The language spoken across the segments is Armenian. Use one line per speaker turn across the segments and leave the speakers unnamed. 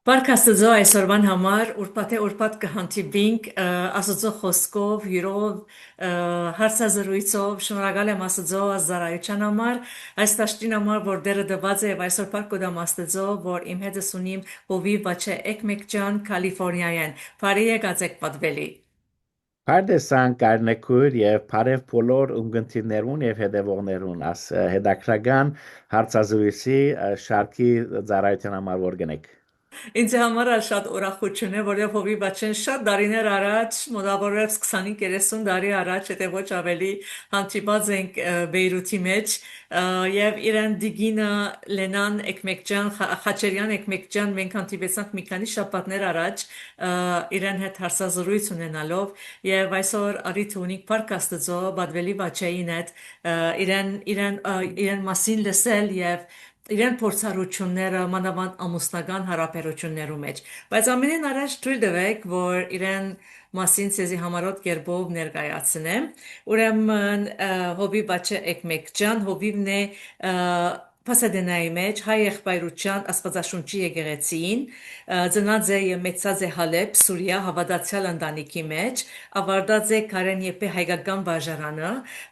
Բարք Աստծո այսօրվան համար ուրբաթ է ուրբաթ կհանդիպինք Աստծո խոսքով, հյուրով, հարցազրույցով, շնորհակալ եմ Աստծո ազարայության համար, այս տաշտին համար, որ դերը դված է եւ այսօր բարք կդամ Աստծո, որ իմ հետս ունիմ հովիվ բաչե Էկմեկջան Կալիֆոռնիայեն։ Բարի եկած եք պատվելի։
Pardեсан Կարնեկուր եւ Փարեվ բոլոր ունգընտիրներուն եւ հետեւողներուն աս հետաքրական հարցազրույցի շարքի ծառայության համար որ գնեք։
Ինձ համար էլ շատ ուրախություն է, որովհետև հովի բաչեն շատ տարիներ առաջ, մոտավորապես 25-30 տարի առաջ, եթե ոչ ավելի հանդիպած ենք Բեյրութի մեջ եւ իրեն Դիգինը Լենան Էկմեկջան, Խաչերյան Էկմեկջան մենք հանդիպեցանք մի քանի շաբաթներ առաջ իրեն հետ հարցազրույց ունենալով եւ այսօր արիթ ունիկ Փարք Աստծո Բադվելի Բաչեին հետ իրեն մասին լսել եւ իրեն փորձառությունները մանավանդ ամուսնական հարաբերություններու մեջ բայց ամենին առաջ թույլ տվեք որ իրեն մասին ցեզի համարոտ կերպով ներկայացնեմ ուրեմն հոբի բաչե Էկմեկջան հոբիվն է Փասադենայի մեջ հայ եղբայրության աստվածաշունչի եկեղեցին ծնած է եւ մեծած է Հալեբ Սուրիա հավատացյալ ընտանիքի մեջ ավարտած է Քարեն Եփե հայկական բաժարանը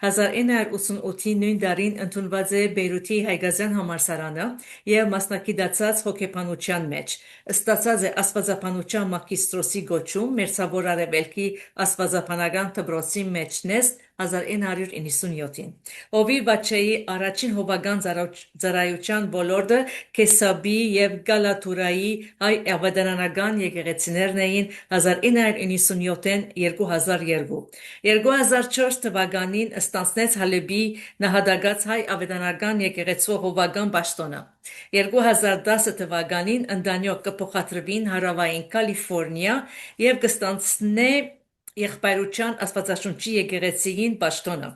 1988-ի նույն տարին ընդունված է Բեյրութի հայկազյան համալսարանը եւ մասնակցած հոգեբանության մեջ ստացած է աստվածաբանության մագիստրոսի գոչում Մերձավոր Արևելքի աստվածաբանական դպրոցի մեջ նեստ 1997-ին։ Հովի Բաչեի առաջին հովական ծառայության ոլորտը Քեսաբի եւ Գալաթուրայի հայ ավետարանական եկեղեցիներն էին 1997-ին 2002։ 2004 թվականին ստանձնեց Հալեբի նահատակած հայ ավետարանական եկեղեցու հովական պաշտոնը։ 2010 թվականին ընդանյոք կփոխադրվին հարավային Կալիֆոռնիա եւ կստանձնե եղբայրության աստվածաշունչի եկեղեցիին պաշտոնը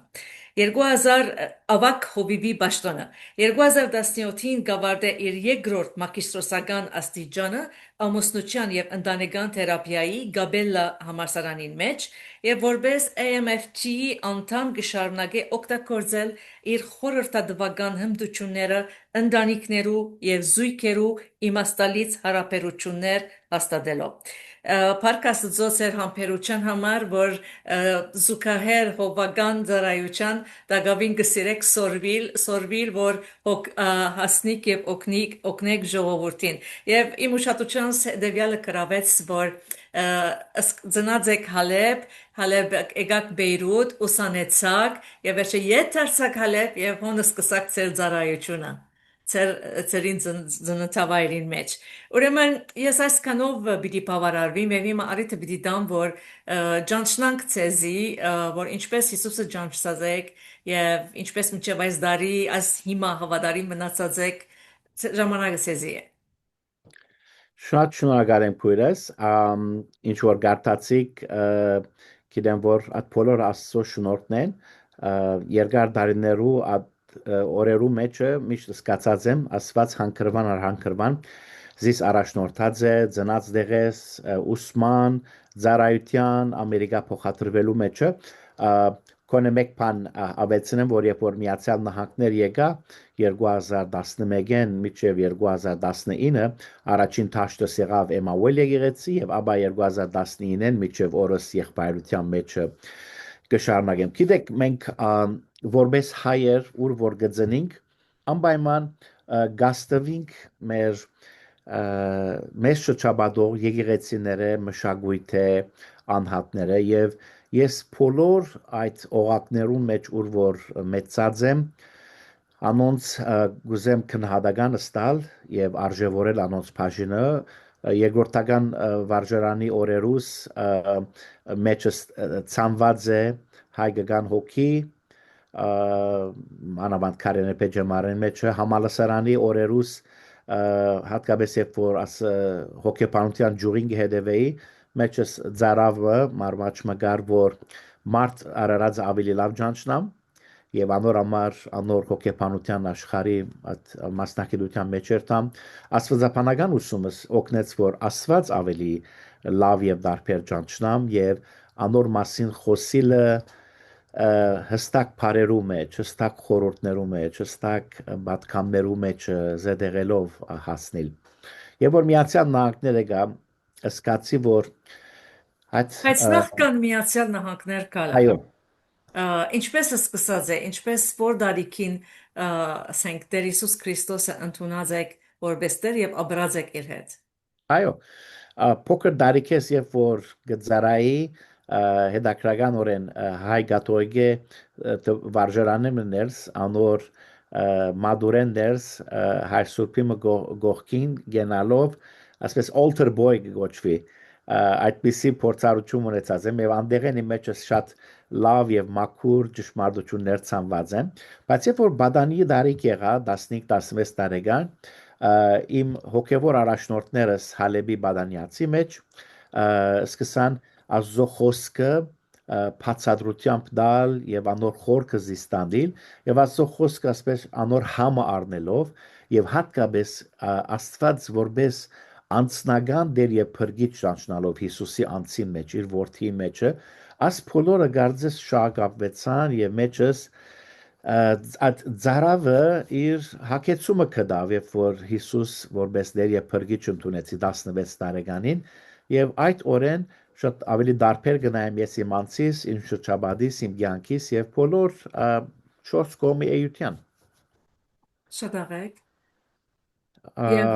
2000 ավակ հովիվի պաշտոնը 2017-ին գավարտե իր երկրորդ մագիստրոսական աստիճանը ամուսնության եւ ընտանեկան թերապիայի Գաբելլա համալսարանին մեջ եւ որպես AMFT-ի անդամ կշարունակե օգտագործել իր խորհրդատվական հմտությունները ընտանիքներու եւ զույգերու իմաստալից հարաբերություններ հաստատելով Փարք Աստծո ծեր համբերության համար, որ զուգահեռ հովական ծառայության դակավին կսիրեք սորվիլ, որ հասնիկ եւ օգնեք ժողովրդին։ Եվ իմ ուշադրությանս դեպյալը գրավեց, որ ծնած եք Հալեբ եկաք Բեյրութ, ուսանեցաք եւ վերջը ետ դարձաք Հալեբ եւ հոն սկսաք ծեր ծառայությունը ծերին ծննդավայրին մեջ։ Ուրեմն ես այսքանով պիտի բավարարվեմ եւ հիմա առիթը պիտի դամ որ ճանչնանք ցեզի որ ինչպես Հիսուսը ճանչած եք եւ ինչպես մինչեւ այս դարի այս հիմա հավատարիմ մնացած եք ժամանակը ցեզի է։
Շատ շնորհակալ եմ քույրես, ինչ որ գարտացիք, գիտեմ որ այդ բոլոր աստծո շնորհքն են, երկար տարիներու այդ օրերու մեջը միշտ սկացած եմ, աստված հանգրվան առ հանգրվան, զիս առաջնորդած է, ծնած դեղես, ուսման, ծառայության, Ամերիկա փոխադրվելու մեջը, Կոնե մեկ բան ավելցնեմ, որ երբ որ Միացյալ Նահանգներ եկա 2011-ին մինչև 2019 առաջին դաշտս եղավ Էմաուել եկեղեցի եւ ապա 2019-ին մինչև օրս եղբայրության մեջ կշարունակեմ։ Գիտեք, մենք որպես հայեր ուր որ գծնենք անպայման գաստվինք մեր շրջապատող եկեղեցիները, մշակույթը, անհատները եւ ես բոլոր այդ օղակներուն մեջ ուր որ մեծած եմ անոնց գուզեմ քնահատական ստալ եւ արժեվորել անոնց բաժինը երկրորդական վարժարանի օրերուս մեջը ցանված է հայկական հոգի անավանդ Կարենե Պեջեմարեն մեջը համալսարանի օրերուս հատկապես երբ որ հոգեբանության ջուրին հետևեի մեջս ծարավը մարմաճ մգար որ մարդ արարած ավելի լավ ճանչնամ եւ անոր համար անոր հոգեբանության աշխարհի մասնակցության մեջ երթամ աստվածաբանական ուսումս օգնեց որ աստված ավելի լավ եւ դարբեր ճանչնամ եւ անոր մասին խոսիլը հստակ բարերու մեջ, հստակ խորհուրդներու մեջ, հստակ պատկամներու մեջ զետեղելով հասնել։ Եվ որ Միացյալ Նահանգները գա սկացի որ այդ
Բայց նախ կան Միացյալ Նահանգներ կալը։
այո
Ինչպես է սկսած է, ինչպես որ դարիքին ասենք Տեր Հիսուս Քրիստոսը ընդունած եք որպես Տեր եւ ապրած եք իր հետ։
այո փոքր դարիքես երբ որ գծարայի հետաքրական օրեն հայ գաթողիկե վարժարանը մներս անոր մադուրեն դերս հայ սուրբի գողքին գենալով ասես altar boy գոչվի այդպիսի փորձառություն ունեցած եմ եւ անդեղեն իմ մեջ շատ լավ եւ մաքուր ճշմարտություններ ցանված են բայց երբ որ բադանի դարիք եղա 15-16 տարեկան իմ հոգևոր առաջնորդներս Հալեբի Բադանյացի մեջ սկսան ազո խոսքը բացադրությամբ դալ եւ անոր խորքը զիստանդիլ եւ ազո խոսքը ասես անոր համը առնելով եւ հատկապես Աստված որպես անձնական դեր եւ փրկիչ ճանչնալով Հիսուսի անձին մեջ իր որդի մեջը աս բոլորը գարձես շագապվեցան եւ մեջս այդ ծարավը իր հակեցումը կդավ երբ որ Հիսուս որպես դեր եւ փրկիչ ընդունեցի 16 տարեկանին եւ այդ օրեն շատ ավելի դարբեր գնայեմ ես իմ անձիս իմ շրջաբադիս իմ կյանքիս եւ բոլոր 4 կողմի էության
Շատ աղեք։ Եվ
Ա,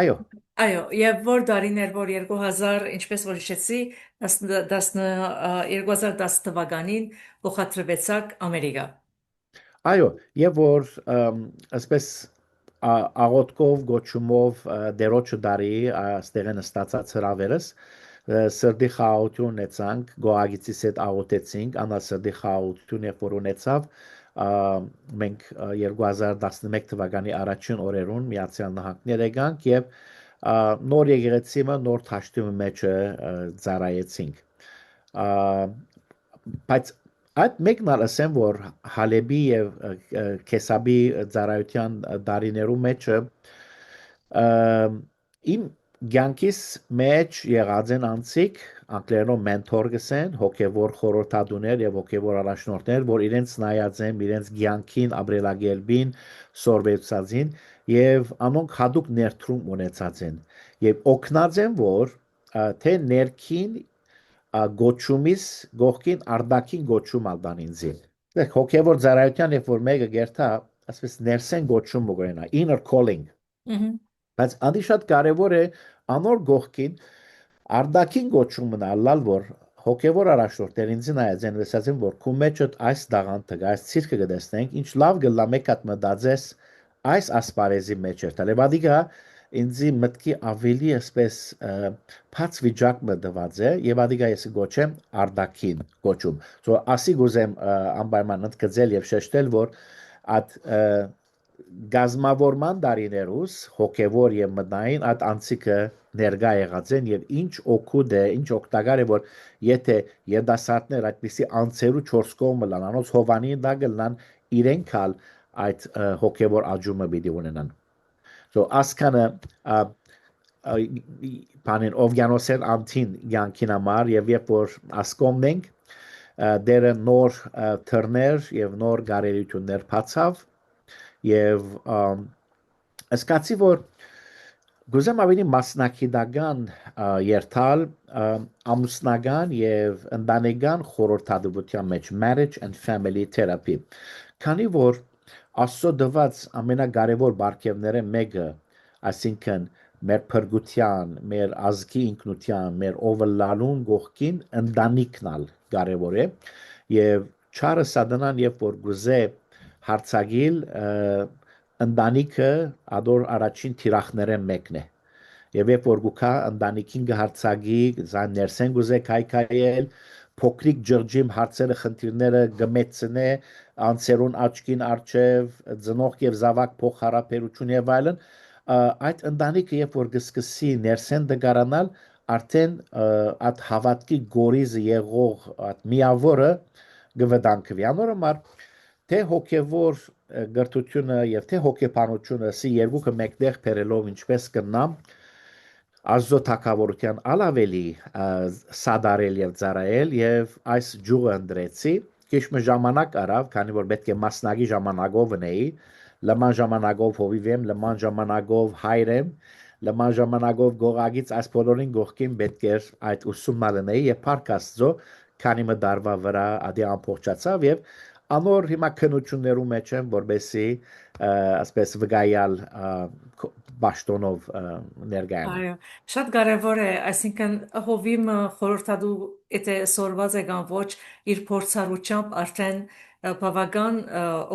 այո
այո, եւ որ դարիներ որ 2000, ինչպես որ հիշեցի, 2010 թվականին փոխադրվեցաք Ամերիկա։
Այո, եւ որ ասպես աղոթքով գոչումով դերոջը դարի ստեղեն ստացած հրավերս սրդի խաղաղություն ունեցանք գոհագիցից հետ աղոթեցինք անա սրդի խաղաղություն երբ որ ունեցավ մենք 2011 թվականի առաջին օրերուն Միացյալ Նահանգներ եկանք եւ նոր եկեղեցիմը նոր թաշտիմը մեջը ծառայեցինք բայց այդ մեկն ասեմ որ Հալեբի եւ Քեսաբի ծառայության դարիներու մեջը իմ ցանկիս մեջ եղած են անցիկ անգլերենով մենթոր գսեն հոգեվոր խորհրդատուներ եւ հոգեվոր առաջնորդներ որ իրենց նայած են իրենց ցանկին ապրելագերբին սորվեցածին եւ անոնք հadoop ներդրում ունեցած են եւ օգնած են որ թե ներքին գոչումից գողքին արդակին գոչում ալդան ինձի դեք հոգեվոր ծառայության երբ որ մեկը գերտա ասես ներսեն գոչում ուղենա inner calling բայց անդի շատ կարևոր է անոր գողքին արդակին գոչումն ալալ որ հոգեվոր առաջնորդներ ինձ նայած են ասած են որ քու մեջդ այս դաղանթը այս ցիրկը գտեսնենք ինչ լավ գլա մեկատ մտածես այս ասպարեզի մեջ էր տալեւ ադիգա ինձի մտքի ավելի ասպես փած վիճակ մտված է եւ ադիգա ես գոչեմ արդակին գոչում so ասի գուզեմ անպայման ընդգծել եւ շեշտել որ այդ գազմավորման դարիներուս հոգեվոր եւ մտային այդ անցիկը ներգա եղած են եւ ինչ օգուտ է ինչ օգտակար է որ եթե երդասարտներ այդպիսի անցերու 4 կողմը լանանոց հովանի դա գլնան իրենքալ այդ հոգեվոր աջումը պիտի ունենան so ասկանը բանին օվյանոսեն անտին յանքին համար եւ երբ որ ասկոմն ենք դերը նոր թռներ եւ նոր գարելություններ բացավ եւ ասկացի որ գուզեմ ավելի մասնակիտական երթալ ամուսնական եւ ընտանեկան խորհրդատվության մեջ marriage and family therapy քանի որ աստծո դված ամենակարևոր բարգեւները մեկը այսինքն մեր փրկության մեր ազգի ինքնության մեր օվլալուն գողքին ընտանիքնալ կարևոր է եւ չարը սատանան երբ որ գուզե հարցագիլ ընտանիքը ադոր առաջին թիրախները մեկն է եւ երբ որ գուքա ընտանիքին գահարցագի զան ներսեն գուզե քայքայել փոքրիկ ջրջիմ հարցերը խնդիրները գմեցնե անցերուն աչքին արչև ծնող եւ զավակ փոխհարաբերություն եւ այլն այդ ընտանիքը երբ որ գսկսի ներսեն դգարանալ արդեն այդ հավատքի գորիզը եղող այդ միավորը գվդանքվի անորոմար թե հոգեվոր գրթությունը եւ թե հոգեբանությունը սի երկուքը մեկտեղ բերելով ինչպես կնամ ազո թակավորության ալավելի սադարել եւ ծառայել եւ այս ջուղը ընդրեցի քիչ մը ժամանակ արավ քանի որ պետք է մասնագի ժամանակով ունեի լման ժամանակով հովիվեմ լման ժամանակով հայրեմ լման ժամանակով գողագից այս բոլորին գողքին պետք էր այդ ուսումնը լինեի եւ Փարք Աստծո քանի մդարվա վրա ադի ամփոփչացավ եւ անոր հիմա քնություններու մեջ եմ որբեսի ասպես վգայալ բաշտոնով ներգայանում
Այո, շատ կարևոր է, այսինքն հովիմ խորհրդադու եթե սորված է կամ ոչ իր փորձառությամբ արդեն բավական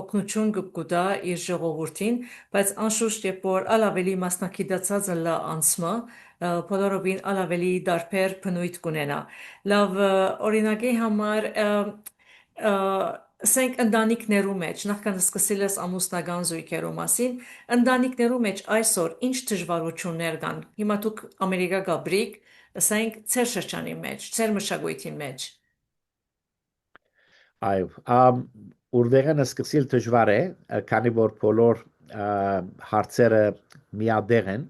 օգնություն կգուտա իր ժողովրդին, բայց անշուշտ երբ որ ալավելի մասնակցած լա անցմը բոլորովին ալավելի դարբեր բնույթ կունենա։ Լավ օրինակի համար ասենք ընտանիքներու մեջ նախքան սկսել ես ամուսնական զույգերու մասին ընտանիքներու մեջ այսօր ինչ դժվարություններ կան հիմա դուք ամերիկա գաբրիկ ասենք ծեր շրջանի մեջ ծեր մշակույթի մեջ
այո ուրվեղեն սկսիլ դժվար է քանի որ բոլոր հարցերը միադեղ են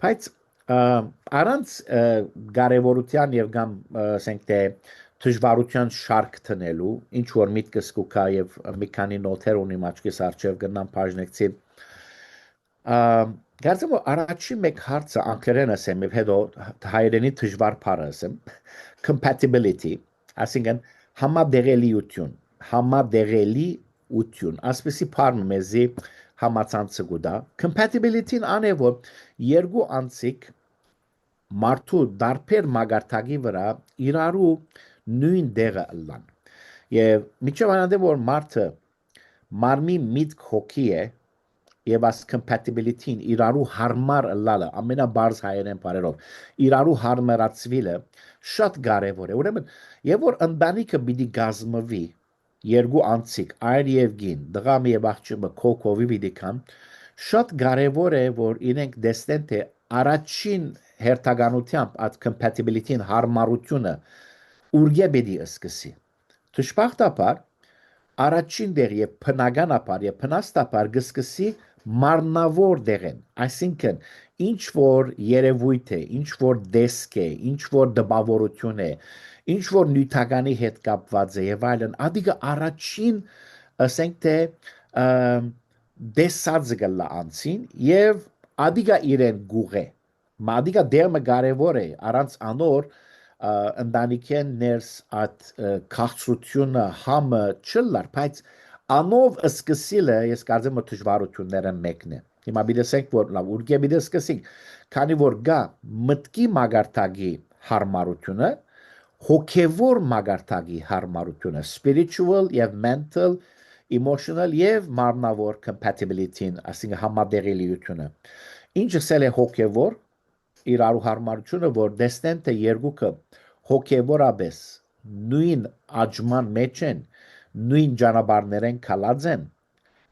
բայց առանց կարևորության եւ կամ ասենք թե դժվարության շարք տնելու ինչ որ միտքս կուքա եւ մի քանի նոթեր ունի աչքիս արչեւ գնամ բաժնեկցի Կարծեմ որ առաջին մեկ հարցը անգլերեն ասեմ եւ հետո հայերենի դժվար բառը ասեմ compatibility այսինքն համադեղելիություն ասպեսի բառը մեզի համացանցը գուտա compatibility-ն անե որ երկու անձիկ մարդու դարբեր մագարտակի վրա իրարու նույն դեղը լան եւ միջև այնտեղ որ մարդը մարմի միտք հոգի է եւ as compatibility-ին իրարու հարմար լալը ամենաբարձ հայերեն բարերով իրարու հարմարացվելը շատ կարեւոր է ուրեմն եւ որ ընտանիքը պիտի գազմվի երկու անձիկ այր եւ գին դղամ եւ աղջիկը կոկովի պիտի կան շատ կարեւոր է որ իրենք դեսնեն թե առաջին հերթականությամբ այդ compatibility-ին հարմարությունը ուրգե պիտի սկսի դժբախտաբար առաջին դեր եւ բնականաբար եւ բնաստաբար գսկսի մարմնավոր դեղեն այսինքն ինչ որ երևույթ է ինչ որ դեսք է ինչ որ դպավորություն է ինչ որ նյութականի հետ կապված է եւ այլն ադիգը առաջին ասենք թե դեսած գլա անցին եւ ադիգա իրեն գուղե մադիգա դերմը կարեւոր է առանց անոր ընտանիքեն ներս այդ քաղցրությունը համը չլար բայց անով սկսիլը ես կարծեմ որ դժվարությունները մեկն է հիմա բիդեսենք որ լավ ուրգե բիդես սկսենք քանի որ գա մտքի մագարտակի հարմարությունը հոգևոր մագարտակի հարմարությունը spiritual եւ mental emotional եւ մարմնավոր compatibility-ն ասինքն համադեղելիությունը ինչը սել է հոգևոր իրարու հարմարությունը որ դեսնեն թե երկուքը հոգևորաբես նույն աջման մեջ են նույն ճանապարհներ են կալած են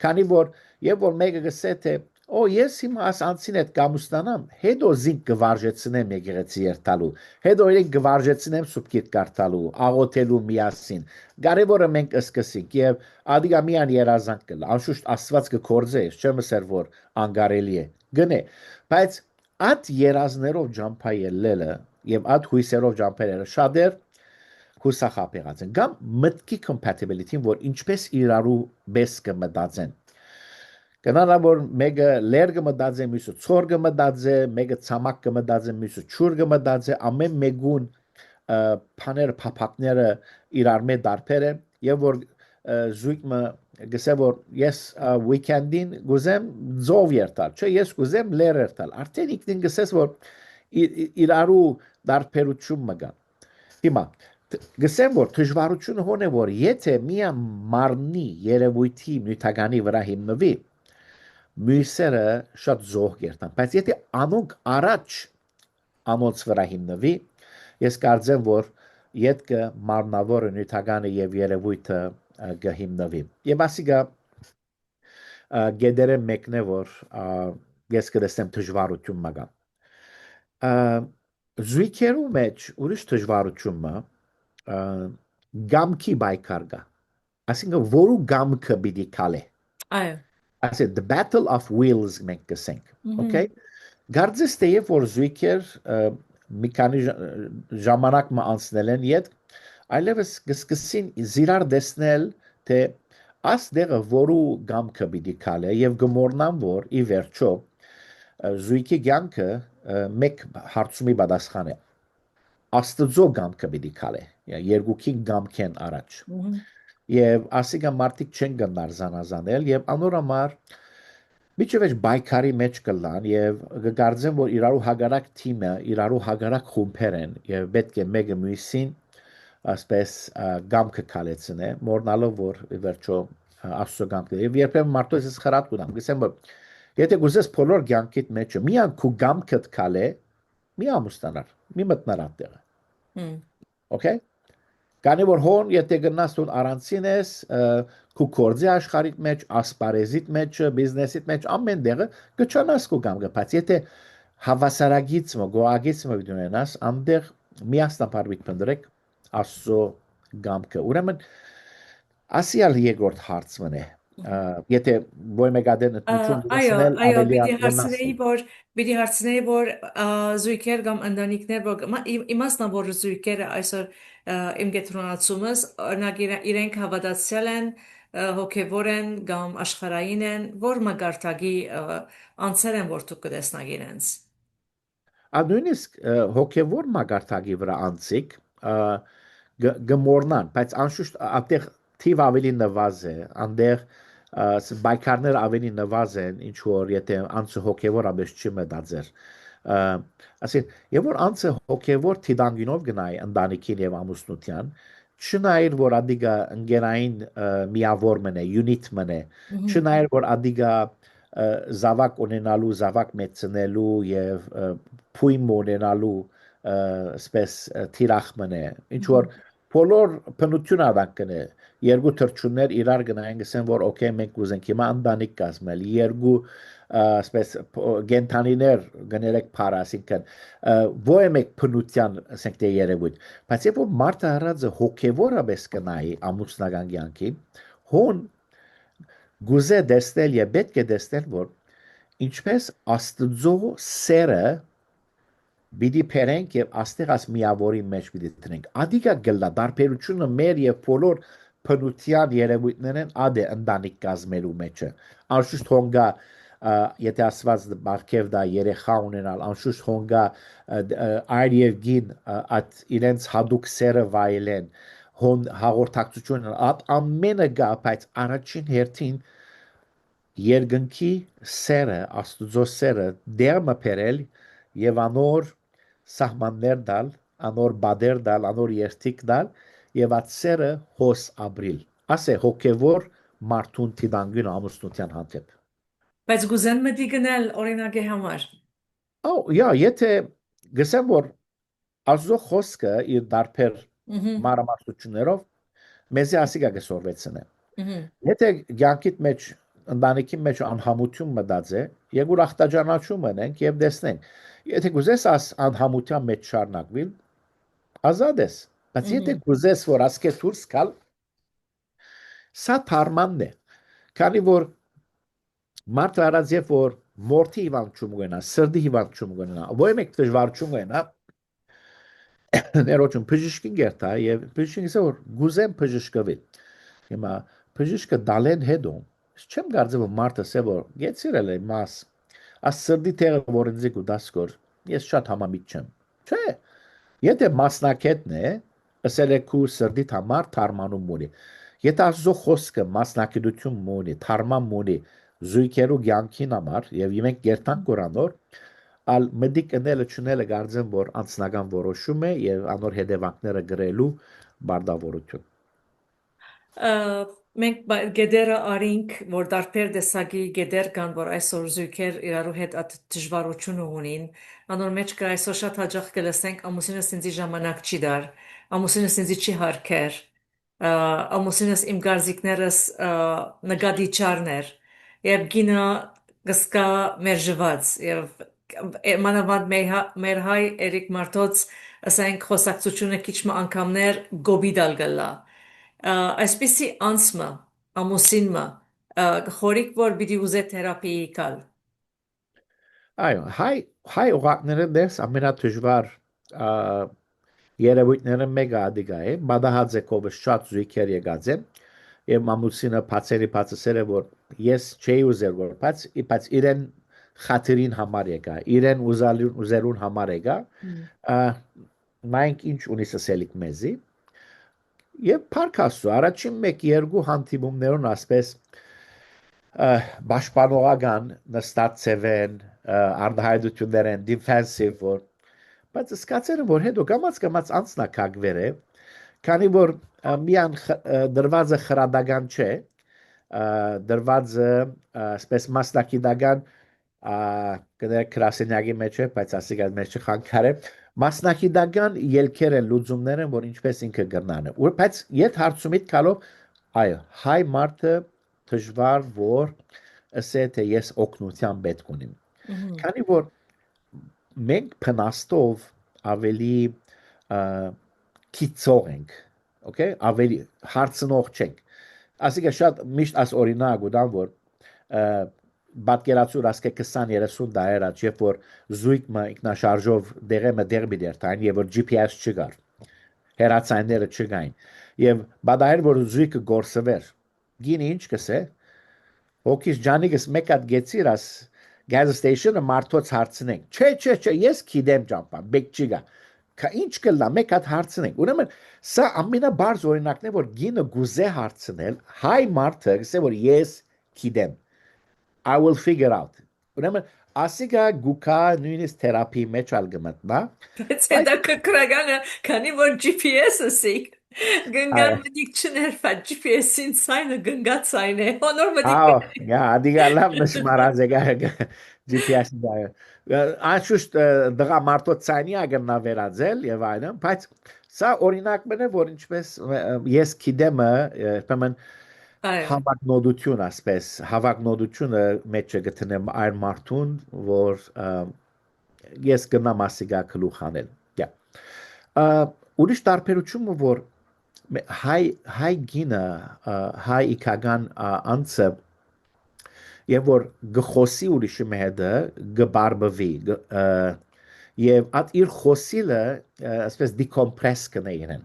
քանի որ եւ որ մեկը գսե թե օ ես հիմա աս անցին այդ կամուստանամ հետո զինք գվարժեցնեմ եկեղեցի երթալու հետո իրենք գվարժեցնեմ սուպկիտ կարդալու աղոթելու միասին կարևորը մենք սկսենք եւ ադիգա միան երազանք կլա անշուշտ աստված կկործե չեմ ասեր որ անգարելի է գնե բայց այդ երազներով ջամփայելելը եւ այդ հույսերով ջամփելելը շատեր հուսախապեղած են կամ մտքի compatibility-ին որ ինչպես իրարու բես կմտածեն Կնանա որ մեկը լեր կմտածե, մյուսը ցոր կմտածե, մեկը ցամաք կմտածե, մյուսը չուր կմտածե, ամեն մեկուն փաները փափակները իրար մեջ դարբեր են եւ որ զույգը գսե որ ես weekend-ին գուզեմ ձով երթալ, չէ ես գուզեմ լեր երթալ, արդեն ինքնին գսես որ իրարու դարբերություն մգա։ Հիմա գսեմ որ դժվարությունը հոն է որ եթե միա մարմնի երևույթի նյութականի վրա հիմնվի մյուսերը շատ զոհ կերտան բայց եթե անոնք առաջ անոնց վրա հիմնվի ես կարծեմ որ յետքը մարմնավոր նյութականը եւ երևույթը կհիմնվի եւ ասիգա գեդերը մեկն է որ ես կդեսեմ դժվարություն մագա զույգերու մեջ ուրիշ դժվարությունը գամքի բայկար գա ասինքն որու գամքը պիտի քալե
այո
I said the battle of wills մենք կսենք okay Գարձես թե երբ որ զույգեր մի քանի ժամանակ մը անցնել են իդ այլևս կսկսին զիրար դեսնել թե աս դեղը որու գամքը պիտի քալե եւ գմորնան որ ի վերջո զույգի կյանքը մեկ հարցումի պատասխան է աստծո գամքը պիտի քալե երկուքի գամքեն առաջ եւ ասիկա մարդիկ չեն գնար զանազանել եւ անորամար միջևեջ բայկարի մեջ կլան եւ կգարձեն որ իրարու հագարակ թիմը իրարու հագարակ խումբեր են եւ պետք է մեկը մյուսին ասպես գամքը քալեցնե մորնալով որ վերջո աստծո գամքը եւ երբեմն մարդու ես խրատ կունամ գսեմ որ եթե գուզես բոլոր կյանքիդ մեջը միան քու գամքդ քալե մի ամուսնանար մի մտնար այդտեղը Okay? Կանի որ հոն եթե գնաս դու առանցին ես քու կորձի աշխարհիդ մեջ, ասպարեզիդ մեջ, բիզնեսիդ մեջ ամեն դեղը կչանաս քու գամքը, բայց եթե հավասարագից մո գոագից մո դունենաս անդեղ միասնապար վիթփնդրեք աստծո գամքը։ Ուրեմն ասիալ երկրորդ հարցն է եթե ոյ մեգադեն ընդմիջում
Այո,
դասնել
այո,
ավելի ակնասի
պիտի հարցնեի, որ զույգեր կամ ընտանիքներ, որ իմաստնա, որ զույգերը այսօր իմ գետրոնացումս, օրինակ իրենք հավատացյալ են, հոգևոր են կամ աշխարհային են, որ մագարտագի անձեր են, որ դուք կտեսնակ իրենց։
Նույնիսկ հոգևոր մագարտակի վրա անցիկ գմորնան, բայց անշուշտ այդտեղ թիվ ավելի նվազ է, այնտեղ բայկարներ ավելի նվազ են, ինչ որ եթե անցը հոգևոր ամես չի մտածեր։ Ասին, եւ որ անցը հոգևոր թիդանգինով գնայ ընտանիքին եւ ամուսնության, չնայր որ ադիգա ընկերային միավոր մնե, յունիտ մնե, չնայր որ ադիգա զավակ ունենալու, զավակ մեծնելու եւ փույմ ունենալու սպես թիրախ մնե ինչ որ բոլոր բնություն ադակն է երկու թրջուններ իրար գնային գսեն որ օքեյ մենք ուզենք հիմա ընտանիք կազմել երկու սպես գենթանիներ գներեք փար ասինքն ո՞ե մեկ բնության ասենք դե երևույթ բայց երբ որ մարդը հրածը հոգևորը բես կնայի ամուսնական կյանքի հոն գուզե դեսնել եւ պետք է դեսնել որ ինչպես աստծո սերը Բիդի փերենք եւ աստեղած միավորի մեջ պիտի տնենք։ Ադիգա գլա դարբերությունը մեր եւ բոլոր փնության երևույթներն ադե ընտանիք կազմելու մեջը։ Անշուշտ հոնգա եթե ասված բարգև դա երեխա ունենալ, անշուշտ հոնգա այր եւ գին at իրենց հadouk սերը վայելեն, հոն հաղորդակցությունը ամենը գա, բայց առաջին հերթին երկնքի սերը, աստուծո սերը դերմը փերել եւ անոր սահմաններ դալ, անոր բادر դալ, անոր երթիկ դալ եւ այդ սերը հոս ապրիլ։ Ասե հոգեվոր մարդուն տիդանգին ամուսնության հանդեպ։
Բայց գուզեն մտի գնել օրինակի համար։
Եթե գսեմ որ ազո խոսքը իր դարբեր մարամասություններով մեզի ասիգա գսորվեցնե։ Եթե ցանկիտ մեջ ընտանիքի մեջ անհամություն մտածե, երկու ախտաջանաչում ունենք եւ տեսնենք։ Եթե գուզես անհամության մեջ շարնակվիլ, ազատ ես։ Բայց եթե գուզես որ ասկե դուրս գալ, սա թարմանն է։ Քանի որ մարդը արած եւ որ մորթի հիվանդություն ունենա, սրդի հիվանդություն ունենա, ոչ մեկ դժվարություն ունենա, ներոջուն բժիշկին գերտա եւ բժիշկին ասա որ գուզեմ բժշկվել։ Հիմա բժիշկը դալեն հետո չեմ կարծում որ մարդը ասե որ գեցիրել է մաս ասրդի տեղը որ ինձ ու դասկոր ես շատ համամիտ չեմ չէ եթե մասնակետն է ասել է քու սրդի համար թարմանում ունի եթե ասո խոսքը մասնակետություն ունի թարման ունի զույգերու կյանքին համար եւ մենք գերտանք կորանոր ալ մեդիկ ընելը չունելը կարծեմ որ անձնական որոշում է եւ անոր հետևանքները գրելու բարդավորություն
Մենք գեդերը արինք, որ դարբեր տեսակի գեդեր կան, որ այսօր զույգեր իրարու հետ այդ դժվարությունը ունին, անոր մեջ կա այսօր շատ հաճախ կլսենք ամուսինս ինձի ժամանակ չի դար, ամուսինս ինձի չի հարկեր, ամուսինս իմ գարզիկներս նկատի չարներ, եւ գինը գսկա մերժված, եւ մանավանդ մեր հայ Էրիկ Մարտոց ասենք խոսակցությունը քիչ մը անգամներ գոբիդալ գլա այսպիսի անցմը, ամուսինմը, խորիկ որ պիտի ուզե թերապիայի կալ։
Այո, հայ օղակները դες ամենադժվար երևույթները մեկը ադիգա է, մադահաձե կովս շատ զույգեր եկած է, եւ մամուսինը բացերի բացսերը որ ես չէի ուզել որ բայց իրեն խաթրին համար եկա, իրեն ուզելուն համար եկա, մենք ինչ ունի սսելիք մեզի, եւ Փարք Աստծո առաջին 1-2 հանդիպումներուն ասպես պաշտպանողական նստած ծևեն արդահայտություններ են դիֆենսիվ որ բայց սկացերը որ հետո կամած անցնակագվեր է քանի որ միան դրվածը խրադական չէ դրվածը ասպես մասնակիտական կներ գրասենյակի մեջ է բայց ասիկ այդ մեջ չխանգարե մասնակիտական ելքեր են լուծումներ են որ ինչպես ինքը կրնանը բայց իդ հարցումից կալով այո հայ մարդը դժվար որ ասե թե ես օգնության պետք ունիմ քանի որ մենք փնաստով ավելի քիծող ենք okay ավելի հարցնող չենք ասիկա շատ միշտ աս օրինակ ուտան որ բատկերացուր ասկե 20-30 դայր աճ երբ որ զույգ ինքնաշարժով դեղեմը դերբի դերտային եւ որ GPS չկար հերացայինները չկային եւ բադայր որ զույգը գործվեր գին ինչ կսե հոգիս ջանիկս մեկ հատ գեցիր աս gas station-ը մարդոց հարցնենք չէ ես գիտեմ ճամփա բեք չգա ինչ կլա մեկ հատ հարցնենք ուրեմն սա ամենաբարձ օրինակն է որ գինը գուզե հարցնել հայ մարդը գսե որ ես գիտեմ I will figure out ուրեմն ասիկա գուկա նույնիսկ թերապի մեջ ալ գմտնա
Բայց դա կրականը քանի որ GPS-ը սի գնգան մտիկ չներվա GPS-ին ցայնը գնգած ցայն է հոնոր մտիկ
ja adiga լավ նշմարած է GPS-ը դա անշուշտ դղա մարդոց ցայնի ագնա վերածել եւ այլն բայց սա օրինակ մնա որ ինչպես ես գիտեմը ուրեմն հավակնոդություն ասպես հավակնոդությունը մեջ գտնեմ այր մարդուն որ ես գնամ ասիգա գլուխանել ուրիշ տարբերությունը որ հայ գինը հայ իքական անցը եւ որ գխոսի ուրիշի մեհդը գբարբվի եւ at իր խոսիլը ասես դիկոմպրես կնեին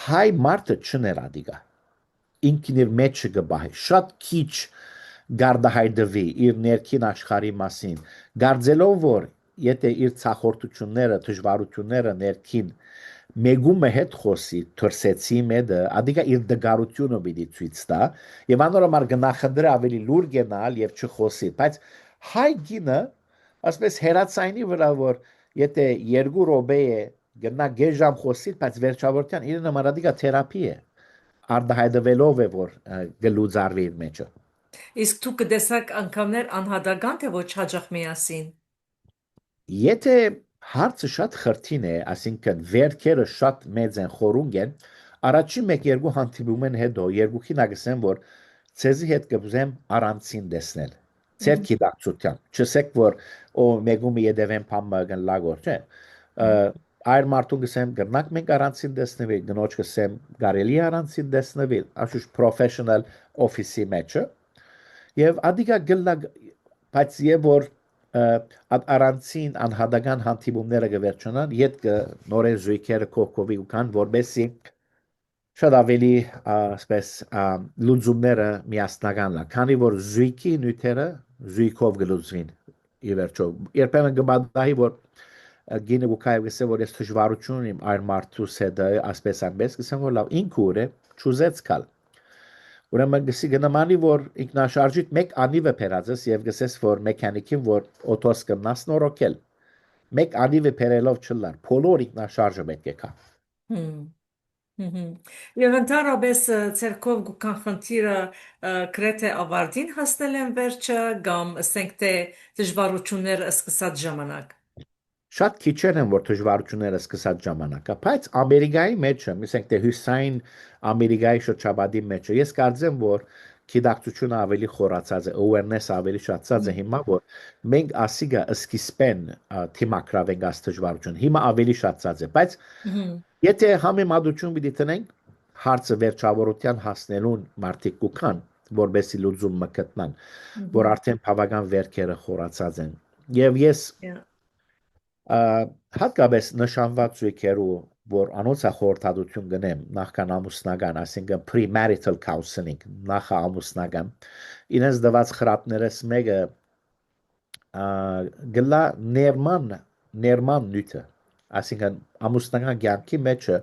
հայ մարդը չներադիգա ինքն իր մեջ գբահի շատ քիչ գարդահայտվի իր ներքին աշխարհի մասին գարձելով որ եթե իր ցախորտությունները դժվարությունները ներքին մեգումը հետ խոսի թրսեցի մեդը ադիգա իր դգարությունը պիտի ցույց տա եւ անորոմար գնախնդրը ավելի լուր գնալ եւ չխոսի բայց հայ գինը ասես հերացայինի վրա որ եթե 2 րոպե է գնա գեժամ խոսի բայց վերջավորության իր նման ադիգա թերապի է արդահայտվելով է որ գլուծարվի իր մեջը
իսկ դու կտեսակ անգամներ անհատական թե ոչ հաջող միասին
եթե հարցը շատ խրթին է, այսինքն վերքերը շատ մեծ են խորունգ են, առաջին 1-2 հանդիպումեն հետո երկուքին ագսեմ որ ցեզի հետ կբուզեմ առանցին դեսնել։ Ձեր գիտակցության։ Չսեք որ օ մեգումի եդևեն փամը գնլագոր, չէ։ Այր մարդուն գսեմ գրնակ մենք առանցին դեսնվել, գնոջ գսեմ կարելի առանցին դեսնվել, աշուշ professional office-ի մեջը։ Եվ ադիգա գլլա բայց եւ որ առանցին անհատական հանդիպումները կվերջանան, իդ նորեն զույգերը կողքովի կան, որբեսի շատ ավելի ասպես լուծումները միասնական լա, քանի որ զույգի նյութերը զույգով գլուծվին ի վերջո։ Երբեմն կբադահի որ գինը գուկայով գսե որ ես դժվարություն ունիմ այր մարդուս հետ ասպես այնպես գսեմ որ լավ ինքուր է ճուզեց կալ ուրեմն գսի գնամանի որ ինքնաշարժիտ մեկ անիվը փերածես եւ գսես որ մեխանիկին որ օտոս կնաս նորոքել մեկ անիվը փերելով չլար բոլոր ինքնաշարժը պետք է կա
Եվ ընդհանրապես ցերկով գուքան խնդիրը գրեթե ավարտին հասնել են վերջը կամ ասենք թե դժվարությունները սկսած ժամանակ
Շատ քիչեր են որ դժվարությունները սկսած ժամանակա, բայց Ամերիկայի մեջ, ասենք թե հյուսային Ամերիկայի շրջապատի մեջ, ես կարծեմ որ գիտակցությունը ավելի խորացած է, awareness ավելի շատացած է հիմա որ մենք ասիգա սկիզբեն թիմակրավենք աս դժվարություն, հիմա ավելի շատացած է, բայց եթե համեմատություն պիտի տնենք հարցը վերջավորության հասնելուն մարդիկ կան, որբեսի լուծումը գտնան, որ արդեն բավական վերքերը խորացած են։ Եվ ես հատկապես նշանված զույգերու որ անոնց խորհրդատություն գնեմ նախքան ամուսնական, այսինքն premarital counseling, նախ ամուսնական, իրենց դված խրատներս մեկը գլա ներման նյութը, այսինքն ամուսնական կյանքի մեջը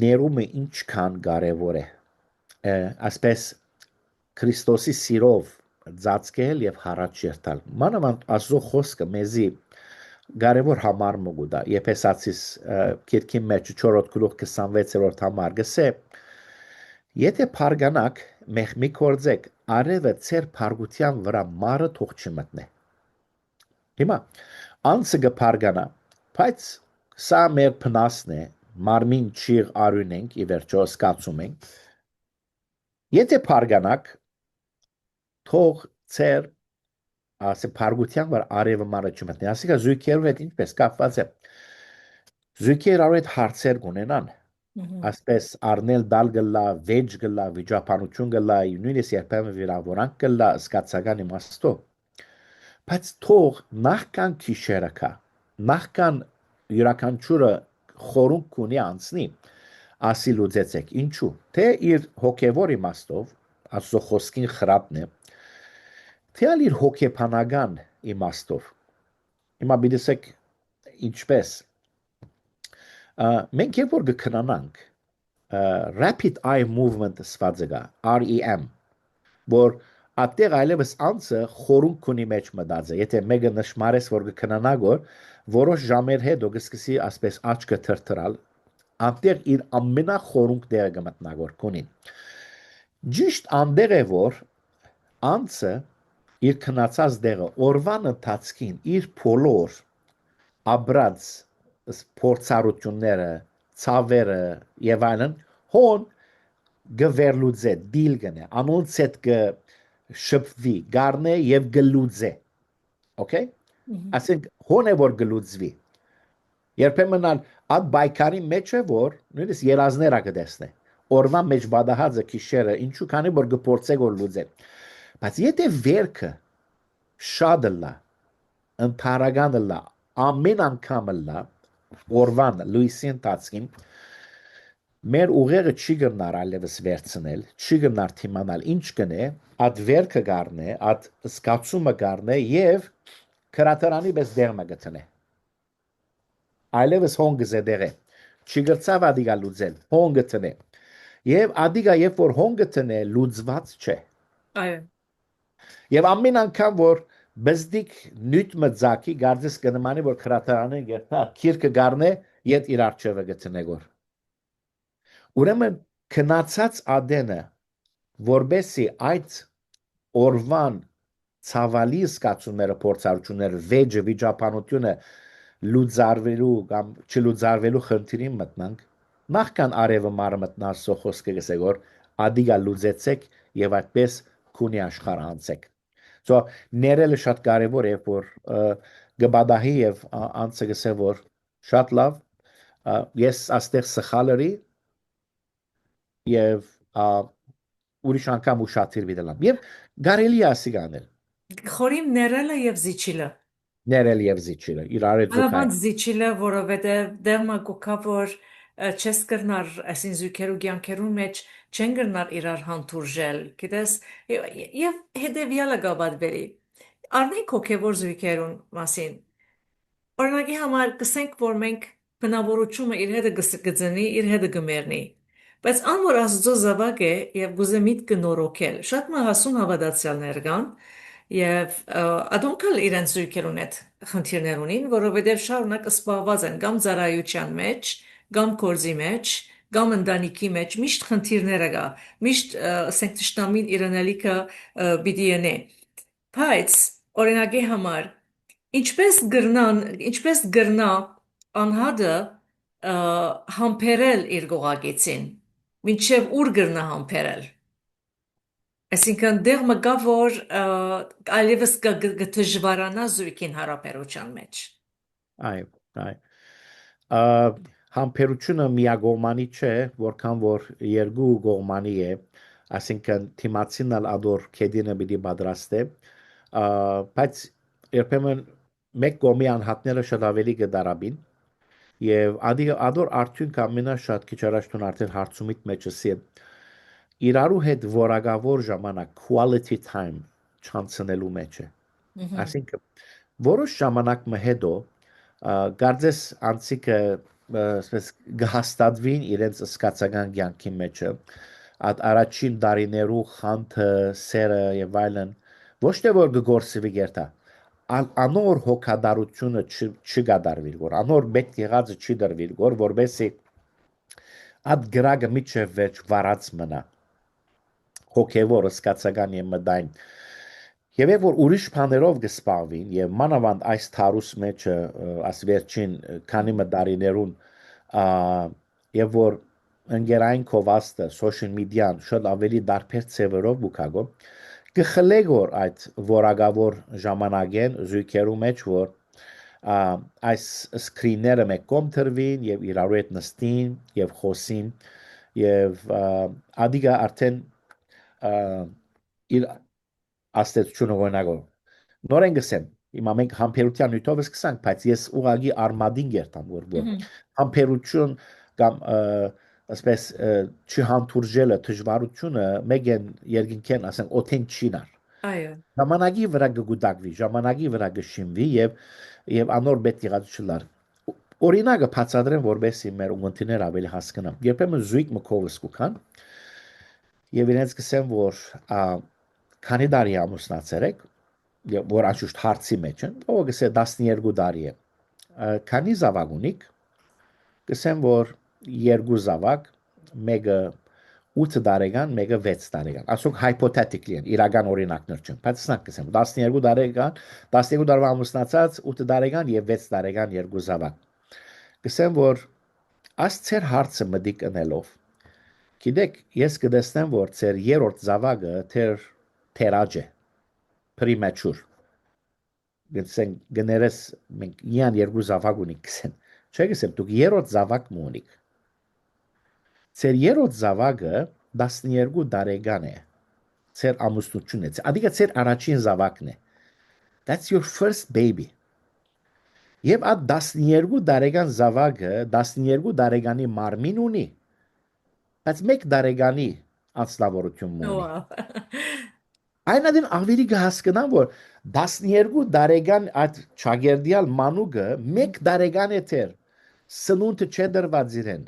ներումը ինչքան կարևոր է, ասպես Քրիստոսի սիրով ծածկել եւ հառաջ երթալ։ Մանավանդ Աստծո խոսքը մեզի կարևոր համար մգուտա Եփեսացիս քիրքի մեջ 4-րդ գլուխ 26-րդ համար գսե եթե փարգանակ մեղմի կորձեք արևը ծեր փարգության վրա մարը թող չմտնե հիմա անցը կփարգանա բայց սա մեր փնասն է մարմին ճիղ արյունենք ի վերջո սկացում ենք եթե փարգանակ թող ծեր ասե փարգության վրա արևը մարը չմտնի ասիկա զույգերով հետ ինչպես կապված է զույգեր արդ հարցեր կունենան ասպես առնել դալ գլա, վեճ գլա, վիճապանություն գլա, նույնիսկ երբեմն վիրավորանք գլա սկացական իմաստով։ Բայց թող նախքան քիշերը կա, նախքան յուրաքանչյուրը խորունկ ունի անցնի, ասի լուծեցեք։ Ինչու՞։ Թե իր հոգևոր իմաստով, Աստծո խոսքին խրատն է, թե ալ իր հոգեբանական իմաստով։ Հիմա բիդեսեք ինչպես մենք երբ որ կքնանանք rapid eye movement սվածը գա REM որ ատեղ այլևս անցը խորունկ ունի մեջ մտածը եթե մեկը նշмарես որ կքնանա գոր որոշ ժամեր հետո կսկսի ասպես աչքը թրթրալ ատեղ իր ամենախորունկ դերը կմտնա գոր կունին ճիշտ անդեղ է որ անցը իր քնացած դերը օրվան ընթացքին իր փոլոր աբրած փորձառությունները ցավերը եւ այլն հոն գվերլուձե դիլ գնե անոնց հետ կշփվի գարնե եւ գլուձե օքեյ ասենք հոն է որ գլուձվի երբեմն ատ բայկարի մեջ է որ նույնիսկ երազները կդեսնե օրվա մեջ բադահածը քիշերը ինչու քանի որ գործե որ լուծե բայց եթե վերքը շատ լա ընթարագանը լա ամեն անգամ լա օրվան լույսին տածքին մեր ուղեղը չի գնար այլևս վերցնել, չի գնար թիմանալ ինչ կնե, այդ վերքը գարնե, այդ սկացումը գարնե եւ քրատարանի պես դերմը գտնե։ Այլևս հոնգը զեդերը։ Չի գրծավ ադիգա լուծել, հոնգը տնե։ Եվ ադիգա երբ որ հոնգը տնե, լուծված չէ։
Այո։
Եվ ամեն անգամ որ բզդիկ նյութ մծակի գարձես կնմանի որ քրատարանը գտնա, քիրքը գարնե, իդ իր արջևը գտնե գոր։ Ուրեմն քնացած ադենը որբեսի այդ օրվան ցավալի սկացումները փորձառությունները վեճը վիճապանությունը լուծարվելու կամ չլուծարվելու խնդիրին մտնանք նախքան արևը մարը մտնար սոխոսկը գսեգոր ադիգա լուծեցեք եւ այդպես քունի աշխարհ անցեք so ներելը շատ կարեւոր է որ գբադահի եւ անցը գսե որ շատ լավ ես աստեղ սխալերի եւ ուրիշ անգամ ուշադիր վիդելամ եւ գարելի է ասիգանել
Խորիմ ներելը եւ զիջիլը
ներել եւ զիջիլը իրար հետ զուգահեռ
Անավանդ զիջիլը, որովհետև դեղմա գուքա, որ չես կրնար այսին զույգերու կյանքերու մեջ չեն կրնար իրար հանդուրժել, գիտես, եւ հետեւյալը գաբադվերի։ Առնենք հոգևոր զույգերուն մասին։ Օրինակի համար կսենք, որ մենք բնավորությունը իր հետը գծնի, իր հետը գմերնի։ Բայց ան որ Աստծո զավակ է եւ գուզե միտքը նորոգել, շատ մահասուն հավատացյալներ կան եւ ադոնքալ իրենց զույգերուն հետ խնդիրներ ունին, որովհետեւ շարունակ սպառված են կամ ծառայության մեջ, կամ կորզի մեջ, կամ ընտանիքի մեջ միշտ խնդիրները կա, միշտ ասենք ճշտամին իրանալիքը պիտի ենե։ Բայց օրինակի համար ինչպես գրնա անհատը համբերել իր գողագեցին, մինչև ուր գրնա համբերել։ Այսինքն դեղ մգա որ այլևս կդժվարանա զույգին հարաբերության մեջ։
այ համբերությունը միագողմանի չէ որքան որ երկու գողմանի է այսինքն թիմացինալ ադոր քեդինը պիտի պատրաստե բայց երբեմն մեկ կողմի անհատները շատ ավելի կդարաբին եւ ադոր արդյունքը ամենաշատ քիչ առաջ տուն արդեն հարցումիտ մեջը սի իրարու հետ որակավոր ժամանակ quality time չանցնելու մեջ է Այսինքն որոշ ժամանակ հետո գարձես անցիկը ասես գհաստատվին իրենց սկացական կյանքի մեջը այդ առաջին դարիներու խանթը սերը եւ այլն ոչ թե որ գործվի գերտա անոր հոգադարությունը չգադարվի որ անոր պետք եղածը չի դրվի որ որբեսի այդ գրագը միջև վերջ վարած մնա հոգևոր սկացական եւ մտային Եվ որ ուրիշ բաներով կսպարվին եւ մանավանդ այս թարուս մեջը աս վերջին քանի մդարիներուն եւ որ ընկերային կովաստը social media-ն շատ ավելի դարբեր ծևերով բուկագո կխլեգոր այդ որակավոր ժամանակեն զույգերու մեջ որ այս սկրինները մեկ կողմ թրվին եւ իրարու հետ նստին եւ խոսին եւ ադիգա արդեն իր աստեցությունը օրինակով նորեն գսեմ հիմա մենք համբերության նյութով սկսանք բայց ես ուղագի արմադին գերտամ որ համբերություն կամ ասես չհանդուրժելը դժվարությունը մեգեն երկինքեն ասենք օթեն չինար
Այո
ժամանակի վրա կգուտակվի ժամանակի վրա կշինվի եւ անոր պետք եղած չլար օրինակը բացատրեմ որբեսի մեր ունգընտիներ ավելի հասկանան երբեմն զույգ մկովս կուքան եւ իրենց կսեմ որ քանի տարի ամուսնացել եք որ անշուշտ հարցի մեջ են ով գսե 12 տարի է քանի զավակ ունիք գսեմ որ երկու զավակ մեկը 8 տարեկան մեկը 6 տարեկան ասոք hypothetically են իրական օրինակներ չեն բայց սնանք գսեմ 12 տարեկան 12 տարվա ամուսնացած 8 տարեկան եւ 6 տարեկան երկու զավակ գսեմ որ ասցեր հարցը մդիկ ընելով գիտեք ես կդեսնեմ որ ծեր երրորդ զավակը թերաջ է premature գցեն գներես մենք յան երկու զավակ ունենք գսեն չէ գսեմ դուք երրորդ զավակ ունիք ծեր երրորդ զավակը 12 տարեկան է ծեր ամուսնությունն է ադիգա ծեր առաջին զավակն է that's your first baby եւ այդ 12 տարեկան զավակը 12 տարեկանի մարմին ունի բայց 1 տարեկանի անձնավորություն ունի Այն adin ավելի կհասկանան որ 12 տարեկան այդ ճագերդիալ մանուկը 1 տարեկան է թեր սնունդը չէ դրված իրեն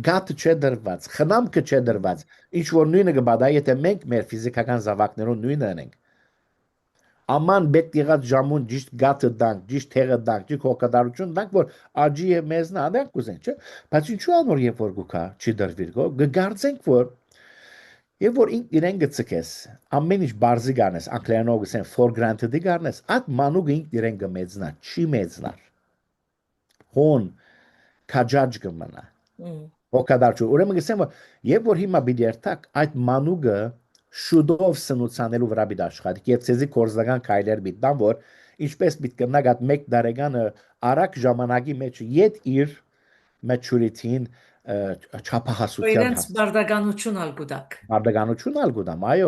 գաթը չէ դրված խնամքը չէ դրված ինչ որ նույնը կբադա եթե մենք մեր ֆիզիկական զավակներուն նույնը անենք Աման պետք եղած ժամուն ճիշտ գաթը դանք, ճիշտ թեղը դանք, ճիշտ հոգադարություն դանք, որ աջի եւ մեզնա դանք կուզեն, չէ՞։ Բայց ինչու անոր երբ որ գուքա չի դրվիրգո, կգարձենք որ Եվ որ իրեն գծկես, ամեն ինչ բարձի գարնես, անգլիանով գսեն for granted գարնես, այդ մանուկը իրեն կմեծնա, չի մեծնար։ Հոն քաջաջ կմնա։ Հոգադարչու։ Ուրեմն գսեմ որ եւ որ հիմա բիդերտակ այդ մանուկը շուտով սնուցանելու վրա բիդ աշխատի։ Եվ ցեզի կորզական քայլեր բիդան որ ինչպես բիդ կնակ այդ 1 տարեկանը արագ ժամանակի մեջ իդ իր maturity-ին չափահասության
Իրենց բարդականություն ալգուդակ
Բարդականություն ալգուդամ, այո,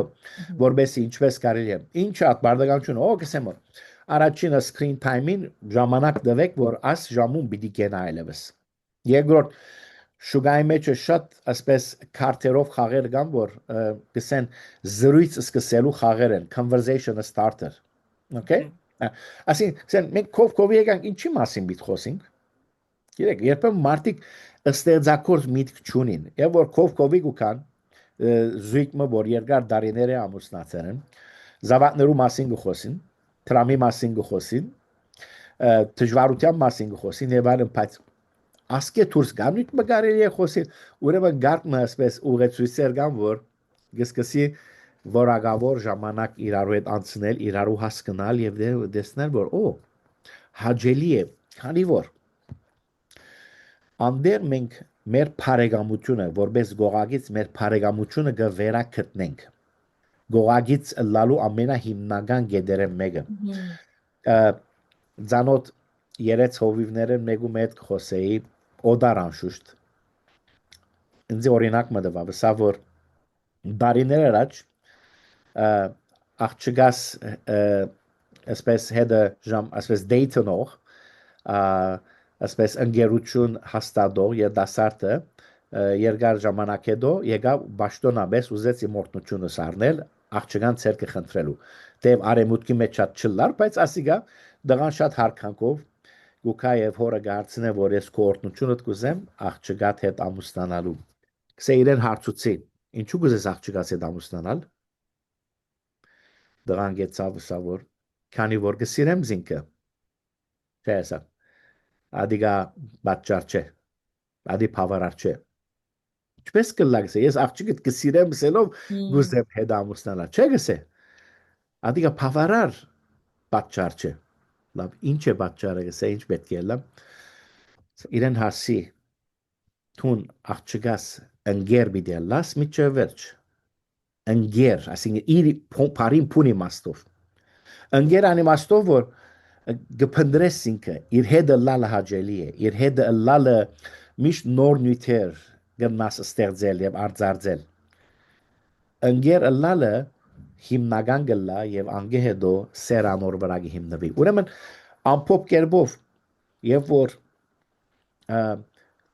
որբեսի ինչպես կարելի է։ Ինչ է բարդականությունը, ո գսեմ որ առաջինը screen time-ին ժամանակ տվեք, որ այս ժամում պիտի կենա այլևս։ Երկրորդ շուգայի մեջ շատ ասպես քարտերով խաղեր կան, որ գսեն զրույց սկսելու խաղեր են, conversation starter։ Okay? Ասին, գսեն մենք կովի եկանք ինչի մասին պիտի խոսենք։ Գիտեք, երբեմն մարդիկ ստեղծագործ միտք չունին։ Եվ որ կովի գուքան զույգը որ երկար տարիներ է ամուսնացել են, զավակներու մասին գխոսին, տրամի մասին գխոսին, դժվարության մասին գխոսին եւ այլն, բայց ասկե դուրս գանույթ մգարելի է խոսել, ուրեմն գարտնը ասպես ուղեցույցեր կան, որ գսկսի որակավոր ժամանակ իրարու հետ անցնել, իրարու հասկանալ եւ տեսնել, որ հաջելի է, քանի որ Անդեր մենք մեր բարեկամությունը, որպես գողագից մեր բարեկամությունը կվերակտնենք։ Գողագից լալու ամենահիմնական գեդերը մեկը։ Ձանոտ երեց հովիվները մեկում հետ խոսեի օդար անշուշտ։ Ինձ օրինակ մտավ, սա որ բարիներ առաջ աղջկաս ասպես հետը ժամ ասպես դեյթնող ասպես ընկերություն հաստատող երդասարտը երկար ժամանակ հետո եկավ ճշտոնաբես ուզեց իմ օրտնությունը սառնել աղջկան ցերկը խնդրելու դեպ արեմուտքի մեջ շատ չլար, բայց ասիգա դղան շատ հարկանքով գուքա եւ հորը գարցնե որ ես կորտնությունդ կուզեմ աղջկատ հետ ամուսնանալու կսե իրեն հարցուցի ինչու կուզես աղջկած հետ ամուսնանալ դղան գեցավ սավոր քանի որ կսիրեմ զինքը չէ սա ադիգա բաճար չէ ադի բավարար չէ ինչպես կլագսե ես աղջիկդ կսիրեմ սելով գուզեմ հետ ամուսնանալ չէ գսե ադիգա բավարար բաճար չէ լավ ինչ է բաճարը գսե ինչ պետք է լավ իրեն հասի tun աղջկաս ընկեր բիդելլաս միջը վերջ ընկեր ասինքն իր բարին փունի մաստով ընկեր անիմաստով որ գփնդրես ինքը իր հետը լալը հաջելի է իր հետը լալը միշտ նոր նյութեր գնաս ստեղծել եւ արձարծել ընկեր լալը հիմնական գլա եւ անգե հետո սերանոր վրա հիմնվի ուրեմն ամփոփ կերպով եւ որ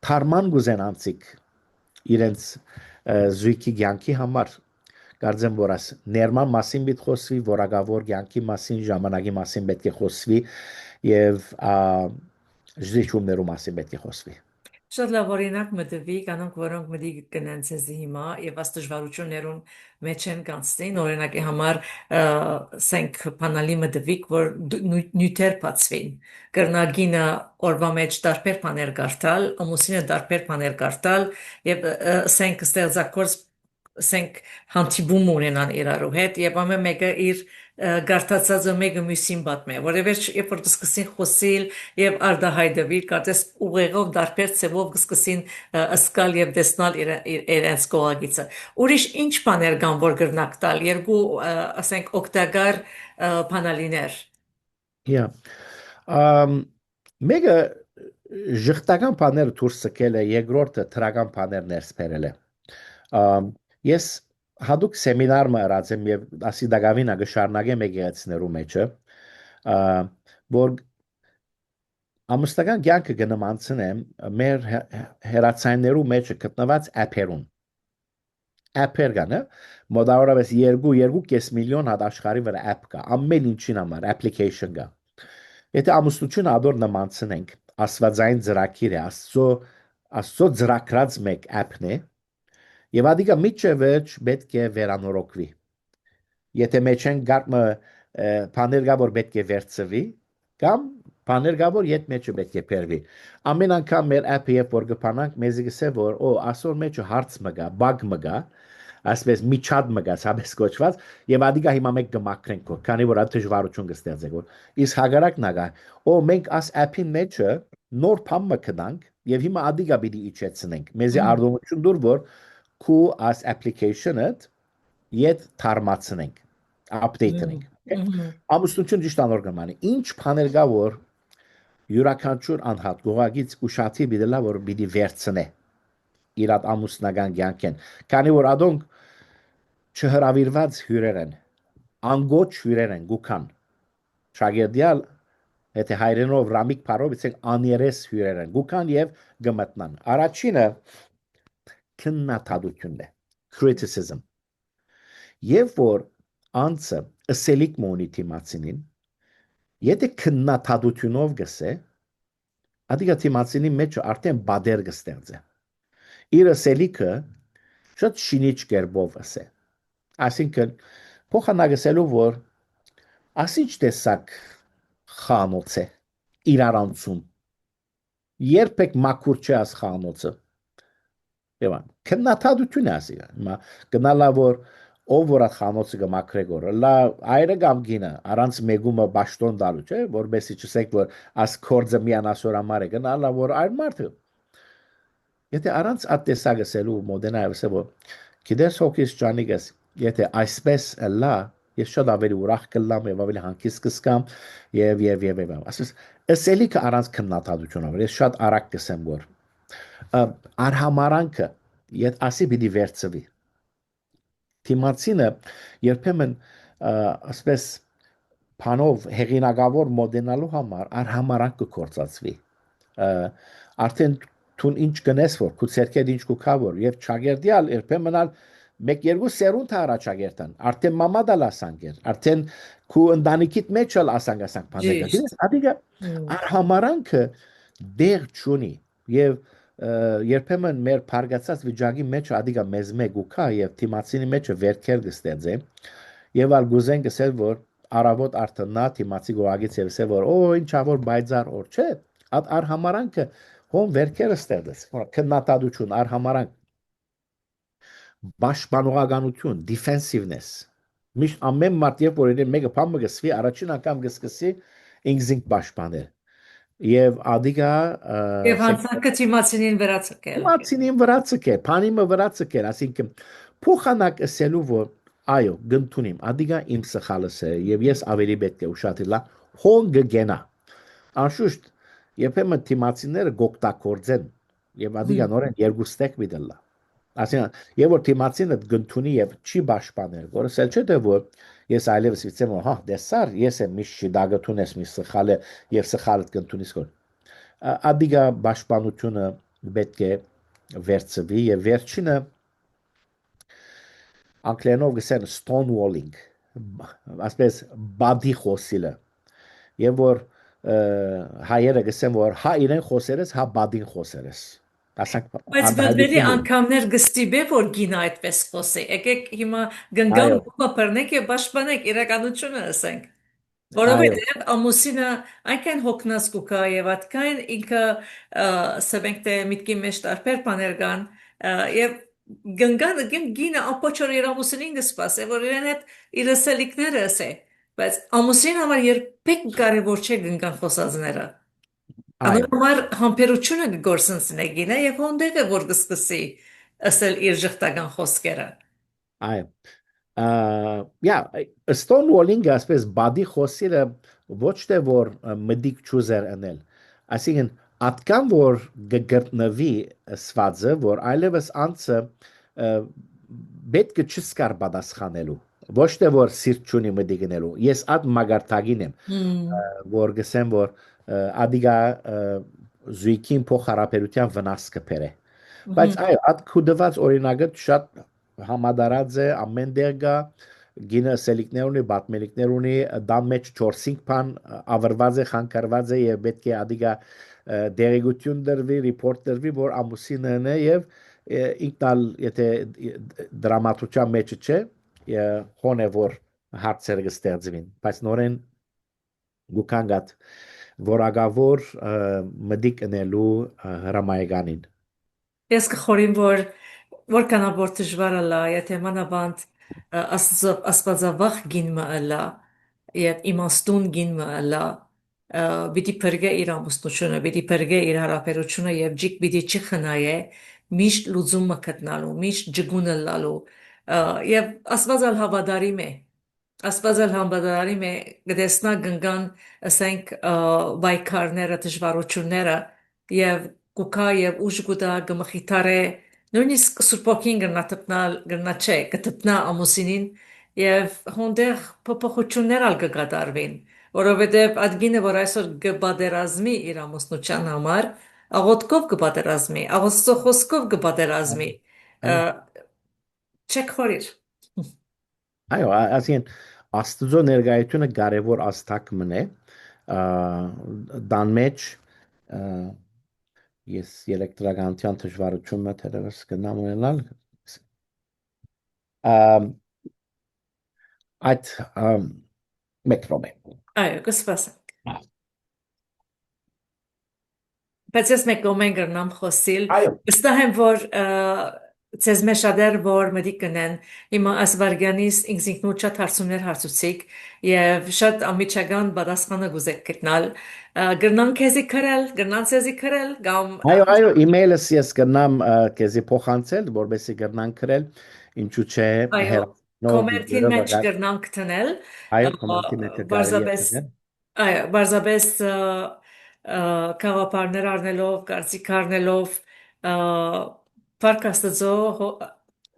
թարման գուզեն անցիկ իրենց զույգի ցանկի համար կարծեմ որ աս ներման մասին պիտի խոսվի որակավոր ցանկի մասին ժամանակի մասին պետք է խոսվի եւ զրույցներու մասին պետք է խոսվի
Շատ լավ օրինակ մտվի, կանոնք որոնք մտի կնեն ցեզի հիմա եւ աստժվարություններուն մեջ են կանցնին օրինակի համար սենք բանալի մտվիկ որ նյութեր բացվին կրնագինը օրվա մեջ տարբեր բաներ գարտալ ամուսինը տարբեր բաներ գարտալ եւ սենք ստեղծակորս սենք հանդիպում ունենան իրարու հետ եւ ամեն մեկը իր գարտացածը մեկը մյուսին պատմե որովհետեւ երբ որ սկսին խոսիլ եւ արդահայտվել կարծես ուղեղով դարբեր ցևով սկսին ըսկալ եւ տեսնալ իրենց կողագիցը ուրիշ ինչ բաներ կան որ գրնակ տալ երկու ասենք օկտագար բանալիներ
մեկը ժխտական բաներ դուրս սկել է երկրորդը թրական բաներ ներս բերել է ես հadoop սեմինար մարած եմ եւ ասի դակավինա գշարնագեմ եկեղեցիներու մեջը որ ամստական ցանկը գնամանցնեմ մեր հերացայներու մեջը գտնված էփերուն էփեր կան մոդավորապես 2.5 միլիոն հատ աշխարհի վրա էփ կա ամեն ինչին համար application կա եթե ամուսնությունը ադոր նմանցնենք աստվածային ծրագիր է աստծո ծրագրած մեկ էփն է Եվ ադիգա միջը վերջ պետք է վերանորոգվի։ Եթե մեջ են գարմը բաներ գա որ պետք է վերցվի, կամ բաներ գա որ ետ մեջը պետք է բերվի։ Ամեն անգամ մեր app-ը երբ որ գփանանք, մեզի գսե որ ասոր մեջը հարց մգա, bug մգա, ասես միջած մգա, սաբես կոչված, եւ ադիգա հիմա մեկ գմակրենք, քանի որ այդ դժվարություն կստեղծենք որ։ Իսկ հագարակն ագա, մենք աս app-ի մեջը նոր բան մկնանք եւ հիմա ադիգա պիտի իջեցնենք։ Մեզի արդյունություն դուր որ քու as application-ը իդ թարմացնենք update-ենք ամուսնություն ճիշտ անոր կմանի ինչ բաներ կա որ յուրաքանչյուր անհատ գողագից ուշացի բիդելա որ պիտի վերցնե իր ամուսնական կյանքեն քանի որ ադոնք չհրավիրված հյուրեր են անգոչ հյուրեր են գուքան շագերդյալ եթե հայրենով ռամիկ փարով իսկ աներես հյուրեր են գուքան եւ գմտնան առաջինը քննադատությունն է criticism եւ որ անցը ասելիք մոնի թիմացինին եթե քննադատությունով գսե ադիգա թիմացինի մեջ արդեն բادر կստեղծե իր ասելիքը շատ շինիչ կերպով ասե այսինքն փոխանագսելու որ ասիչ տեսակ խանոց է իրարանցում երբեք մաքուր չէ աս խանոցը Եվան, քննադատություն է ասի, հիմա գնալա որ ով որ այդ խանոցը կմաքրեգոր, լա այրը կամ գինը, առանց մեգումը բաշտոն դալու, չէ, որբեսի չսեք որ աս կորձը միան ասոր համար է գնալա որ այր մարդը։ Եթե առանց այդ տեսագսելու մոդենա ասե որ գիտես հոգիս ջանիգես, եթե այսպես լա, ես շատ ավելի ուրախ կլամ եւ ավելի հանգիստ կսկամ եւ ասես ասելիքը առանց քննադատությունով, ես շատ արագ կսեմ որ արհամարանքը իդ ասի պիտի վերցվի թիմացինը երբեմն ասպես փանով հեղինակավոր մոդենալու համար արհամարանք կկործածվի արդեն տուն ինչ գնես որ քու ցերկեդ ինչ կու կավոր եւ ճագերդյալ երբեմն մեկ երկու սերունդ առաջագերտան արդեն մամադալ ասանգեր արդեն քու ընտանիքիդ մեջ էլ ասանգ բաներ
ճիշտ։
գիտես ադիգա արհամարանքը դեր ճունի եւ երբեմն մեր փարգացած վիճակի մեջ ադիգա մեզ մեկ ու կա եւ թիմացինի մեջը վերքեր կստեղծե եւ ալ գուզեն գսել որ արավոտ արտնա թիմացի գոհագից եւ ասել որ օ ինչ ավոր բայցար օր չէ արհամարանքը հոն վերքերը ստեղծես քննադատություն արհամարանք պաշտպանողականություն defensiveness միշտ ամեն մարդ երբ որ իրեն մեկը բամը գսվի առաջին անգամ գսկսի ինքզինք պաշտպանել եւ ադիգա
Եվ հանցանքը թիմացինին վերացկել։
Մացինին վրա ցկե, փանիմը վրա ցկեր, ասինքն փոխանակ ասելու որ այո, գտնունիմ, ադիգա իմ սխալս է եւ ես ավելի պետք է ուշադրիլա հոն գգենա։ Անշուշտ երբեմն թիմացիները գոկտակորձեն եւ ադիգա նորեն երկուստեք միտելա։ Ասին եւ որ թիմացինը գտնունի եւ չի պաշտպանել, որ ասել չէ թե որ ես այլևս վիցեմ հա դեսար ես եմ միշտ դագաթունես մի սխալը եւ սխալը գտնունիս կոր ադիգա պաշտպանությունը պետք է վերցվի եւ վերջինը անգլերենով գսեն stonewalling ասես բադի խոսիլը եւ որ հայերը գսեն որ հա իրեն խոսերես հա բադին խոսերես ասենք
Բայց բդվերի անգամներ գստիբե որ գինը այդպես խոսի։ Եկեք հիմա գնգամ
այո
բռնեք եւ պաշտպանեք իրականությունը ասենք։
այո
Որովհետև ամուսինը այնքան հոգնած կուկա եւ այդքան ինքը սեբենք թե միտքի մեջ տարբեր բաներ կան եւ գնգանը գինը ապոչոր իր ամուսինին կսպասե որ իրեն հետ իր սելիկները ասե բայց ամուսին համար երբեք կարևոր չէ գնգան խոսածները
այո
անոր համբերությունը գործընծնե գինը եւ հոնդեղ է որ կսկսի ասել իր ժխտական խոսքերը
այո yeah, Stonewalling ասես բադի խոսիլը ոչ թե որ մդիկ ճուզեր անել այսինքն atkan որ գգրտնվի սվածը որ այլևս անցը պետք է չսկար պատասխանելու ոչ թե որ սիրտ չունի մդիգնելու ես այդ մագարտագին եմ որ գսեմ որ ադիգա զույգին փոխհարաբերության վնաս կփերը բայց այո այդ քուդված օրինակը շատ համադարած է ամեն դեր գա գինը սելիկներ ունի բատմելիկներ ունի դան մեջ 4-5 բան ավրված է խանգարված է եւ պետք է ադիգա դերեկություն դրվի report դրվի որ ամուսինն է եւ ինքնալ եթե դրամատուրգիա մեջ չէ հոն է որ հարցերը կստեղծվին բայց նորեն գուքանգատ որագավոր մդիկ ընելու հրամայականին
Ես կխորին որ որքան որ դժվար է լա եթե մանավանդ աստվածավախ գինը լա եւ իմաստուն գինը լա պիտի բրգե իր ամուսնությունը պիտի բրգե իր հարաբերությունը եւ ջիկ պիտի չխնայե միշտ լուծումը գտնալու միշտ ջգունը լալու եւ աստվածալ հավատարիմ է Աստվածալ համբադարի մե գտեսնա գնգան ասենք բայկարները դժվարությունները եւ կուքա եւ ուժ գուտա գմխիթարե նույնիսկ սուրբոքին գնատնալ գնաչե գտնա ամուսինին եւ հոնդեր փոփոխություններ ալ կգադարվին որովհետեւ ադգինը որ այսօր գբادرազմի իր ամուսնության համար աղոտկով գբادرազմի աղոստո խոսքով գբادرազմի չեք խորիր
այո ասին աստծո ներկայությունը կարևոր աստակ մնե դան մեջ ես էլեկտրականության դժվարությունը թերևս կնամ ունենալ այդ մետրոմե
այո կսպասենք Բայց ես մեկ օմեն գրնամ խոսիլ,
այո
վստահ եմ, որ ցեզ մեշադեր որ մդիկ կնեն հիմա ասվարգյանից ինքնու շատ հարցումներ հարցուցիկ եւ շատ ամիջական պատասխանը գուզեք գտնալ գրնան քեզի քրել գրնան ցեզի քրել կամ
այո email-ս ես կնամ քեզի փոխանցել որովհետեւ գրնան քրել ինչու՞ չէ
այո կոմենտին մեջ գրնան գտնել
այո կոմենտի մեջ
բարձաբես այո բարձաբես կավապարներ առնելով կարծիք առնելով Փարք Աստծո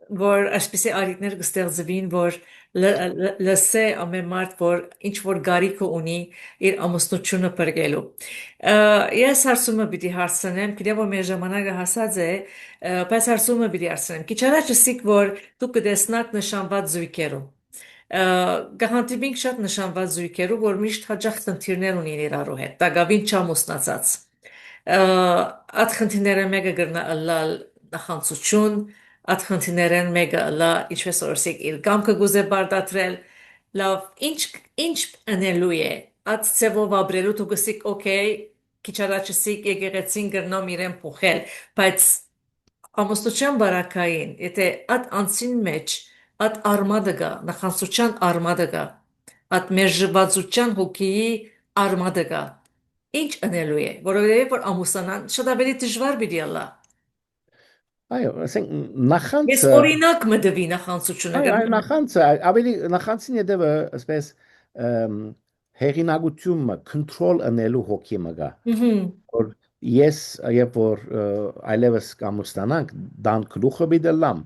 որ այսպիսի արիտներ կստեղծվին, որ լսե ամեն մարդ, որ ինչ որ գարիքը ունի իր ամուսնությունը բրգելու։ Ես հարցումը պիտի հարցնեմ, գիտեմ որ մեր ժամանակը հասած է, բայց հարցումը պիտի հարցնեմ։ Քիչ առաջ ասիք, որ դուք կտեսնաք նշանված զույգերում։ Գահանտիպինք շատ նշանված զույգերու, որ միշտ հաճախ խնդիրներ ունին իրարու հետ, տագավին չամուսնացած։ Այդ խնդիրները մեկը գրնա ըլլալ նախանցություն, այդ խնդիրներեն մեկը ըլլա ինչպես օրսիկ իր կամքը գուզե բարդատրել, լավ, ինչ անելու է, այդ ծևով ապրելու դու գսիկ, օքեյ, քիչ առաջսիկ եկեղեցին գրնամ իրեն փոխել, բայց ամուսնության բարակային, եթե այդ անցին մեջ, այդ արմադը գա, նախանցության արմադը գա, այդ մերժվածության հոգիի արմադը գա, ինչ անելու է, որովհետև որ ամուսնան շատ ավելի դժվար պիտի ալա։
Այո, ասենք
Ես
նախանցը
օրինակ մտվի նախանցությունը
այո, այո,
գրնում։
նախանցը ավելի նախանցին յետևը ասես հեղինակությունը control անելու հոգի մգա
Ահա,
որ ես երբ որ այլևս կամուստանանք դան գլուխը բիդլամ